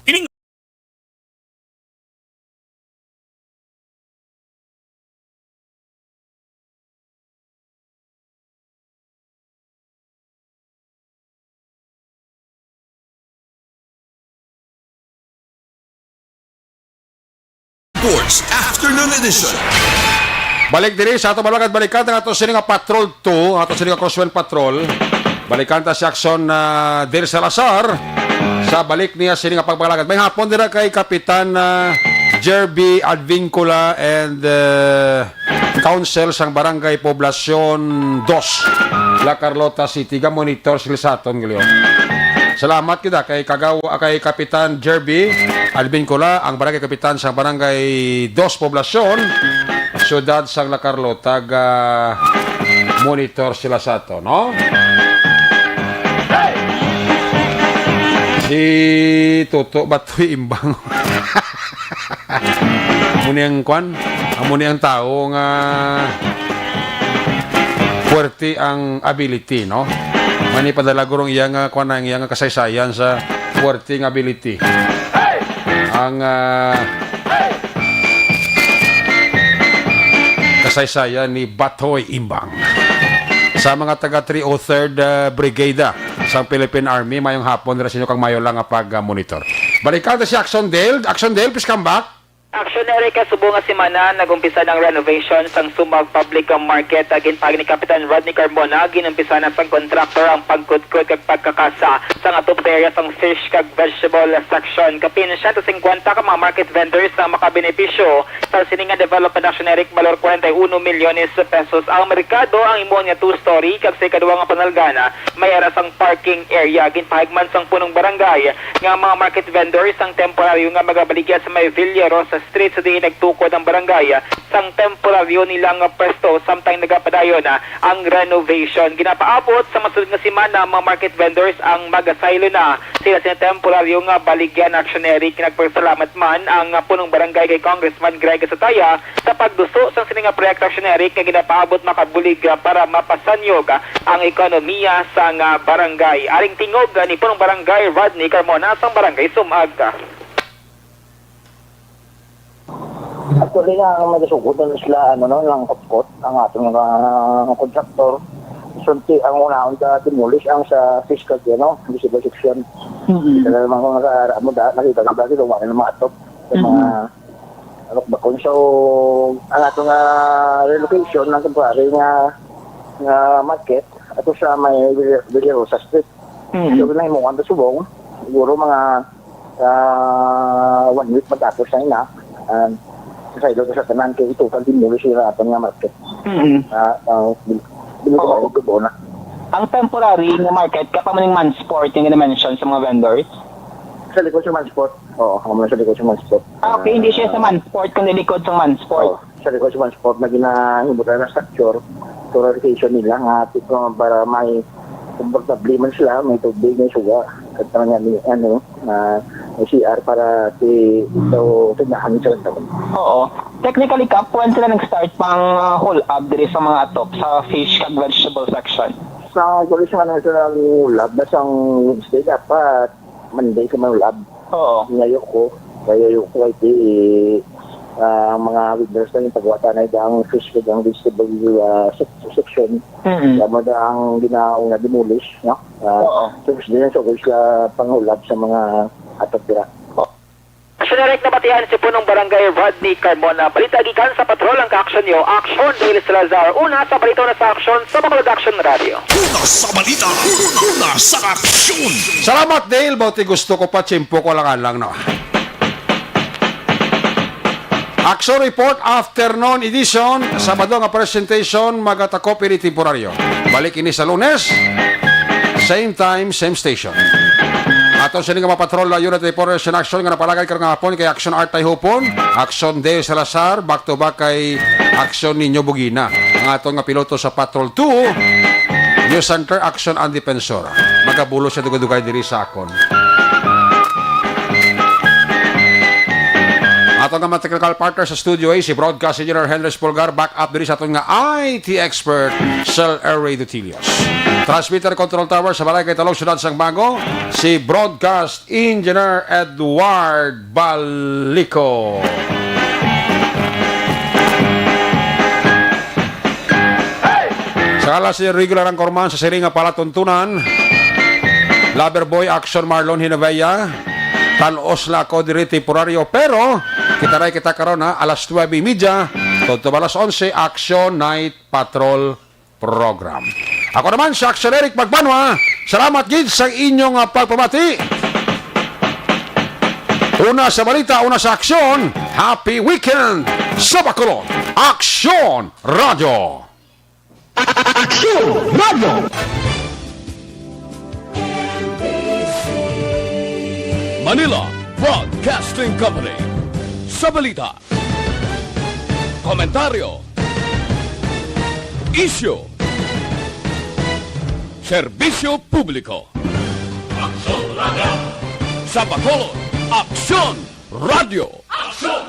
Sports Afternoon Edition. Balik diri sa ato balagad balikan ang ato sini nga Patrol 2, ato sini nga Crosswell Patrol. Balikan ta si Action Del Salazar sa balik niya sini nga pagbalagad. May hapon dira kay Kapitan Jerby Advincula and Council sang Barangay Poblacion 2, La Carlota City, ga monitor sila sa aton giliyon. Salamat kita kay Kapitan Jerby Advincula, ang barangay kapitan sa Barangay 2 Poblacion, Siyudad sang La Carlota, monitor sila sa ato, no? Si Toto Batoy Imbang. Muni ang kwan, muni ang tao nga puwerte ang ability, no? Mani padala gurong iyang kwan ang iyang kasaysayan sa puwerte ang ability. Ang kasaysayan ni Batoy Imbang sa mga taga 303rd Brigada sa Philippine Army. Mayong hapon rin sa inyo kang mayo lang pag-monitor. Balikan si Action Dale. Action Dale, please come back. Action Erica subo nga semana nagumpisa ng renovation sang Sumag Public Market agin pag ni Kapitan Rodney Carmona ginumpisa na sang contractor ang pagkudkod kag pagkakasa sa atop sa area sang fish kag vegetable section kapin 150 ka mga market vendors na makabenepisyo sa sininga development action Eric valor 41 milyones pesos. Ang merkado ang imo nga 2-story kag sa ikaduha nga panalgana may ara sang parking area gin pahigman sang punong barangay nga mga market vendors ang temporaryo nga magabaligya sa may Villero sa street sa diin nagtukod ang barangay sang temporaryo nilang pwesto samtang nagapadayon ang renovation. Ginapaabot sa masunod nga semana mga market vendors ang magasaylo na sila sa temporaryo nga baligyan actionary. Kinagpasalamat man ang punong barangay kay Congressman Greg Sataya sa pagduso sa sininga proyekto actionary nga ginapaabot makabulig para mapasanyog ang ekonomiya sa barangay. Aring tingog ni punong barangay Rodney Carmona sa barangay Sumag. Actually nga, ang magasugutan sila, lang kopkot, ang atong contractor. Sunti, ang unahon sa demolish, ang sa fiscal, visible section. Kita na naman kung nakita ka ba, lumayan ng mga atop, sa mga bakon. So, ang atong relocation ng temporary nga market, ato sa may Villero sa street. So, nahimungan sa subong, siguro mga 1 week matapos na ina, sa ilo sa tanan kay ito kan demolish sila aton nga market. Ang temporary nga market kapamaning Mansport yung na-mention sa mga vendors? Sa likod sa Mansport. Oo, sa likod sa Mansport. Okay, hindi siya sa Mansport kundi likod sa Mansport. Sa likod sa Mansport na ginahimutan na structure for relocation nila nga para may komportable man sila, may tubig, may suga at nga may CR para ito tindahan sila sa Oo. Technically, Kap, when sila nag-start pang hold up diri sa mga atop sa fish kag vegetable section? Sa tuloy sa mga sila lab na sang Wednesday dapat Monday sa mga lab. Oo. Ngayon ko ay mga witness na yung pagwata na ang fish kag ang vegetable section. Tama na ang ginaong na demolish, no? Tuesday na sila panghulab sa mga atop dira. Action na batihan si punong barangay Rodney Carmona. Balita gikan sa patrol ang ka-action nyo. Action Daily Salazar. Una sa balita na sa action sa Bacolod Action Radio. Una sa balita. Una sa aksyon. Salamat Dale, bauti gusto ko pa chimpo ko lang no. Action Report Afternoon Edition. Sabado nga presentation magatako pili temporaryo. Balik ini sa Lunes. Same time, same station. Aton sa nga mapatrol na unit reporters in action nga napalagay karong hapon kay Action Art Tay Hopon, Action Dale Salazar, back to back kay Action Ninyo Bugina. Ang aton nga piloto sa Patrol 2, News Center Action and Defensor. Magabulo siya dugay-dugay diri sa akon. Aton nga technical partner sa Studio A, si Broadcast Engineer Henry Spolgar, back up diri sa aton nga IT expert, Sel Ray Dutilios. Transmitter Control Tower sa Balay kay Talong Syudad sang Bago, si Broadcast Engineer Edward Balico. Sakala si regular ang korman sa siringa palatuntunan, Loverboy Action Marlon Hinavaya, talos la ako diri temporaryo, pero kita karon alas 9:30 tungtong alas 11 Action Night Patrol Program. Ako naman si Action Eric Magbanwa. Salamat gid sa inyong pagpamati. Una sa balita, una sa aksyon. Happy weekend sa Bacolod. Action Radio. Action Radio. Manila Broadcasting Company. Sa balita, komentaryo, issue, serbisyo publiko. Aksyon Radio. Sa Bacolod, Aksyon Radio. Aksyon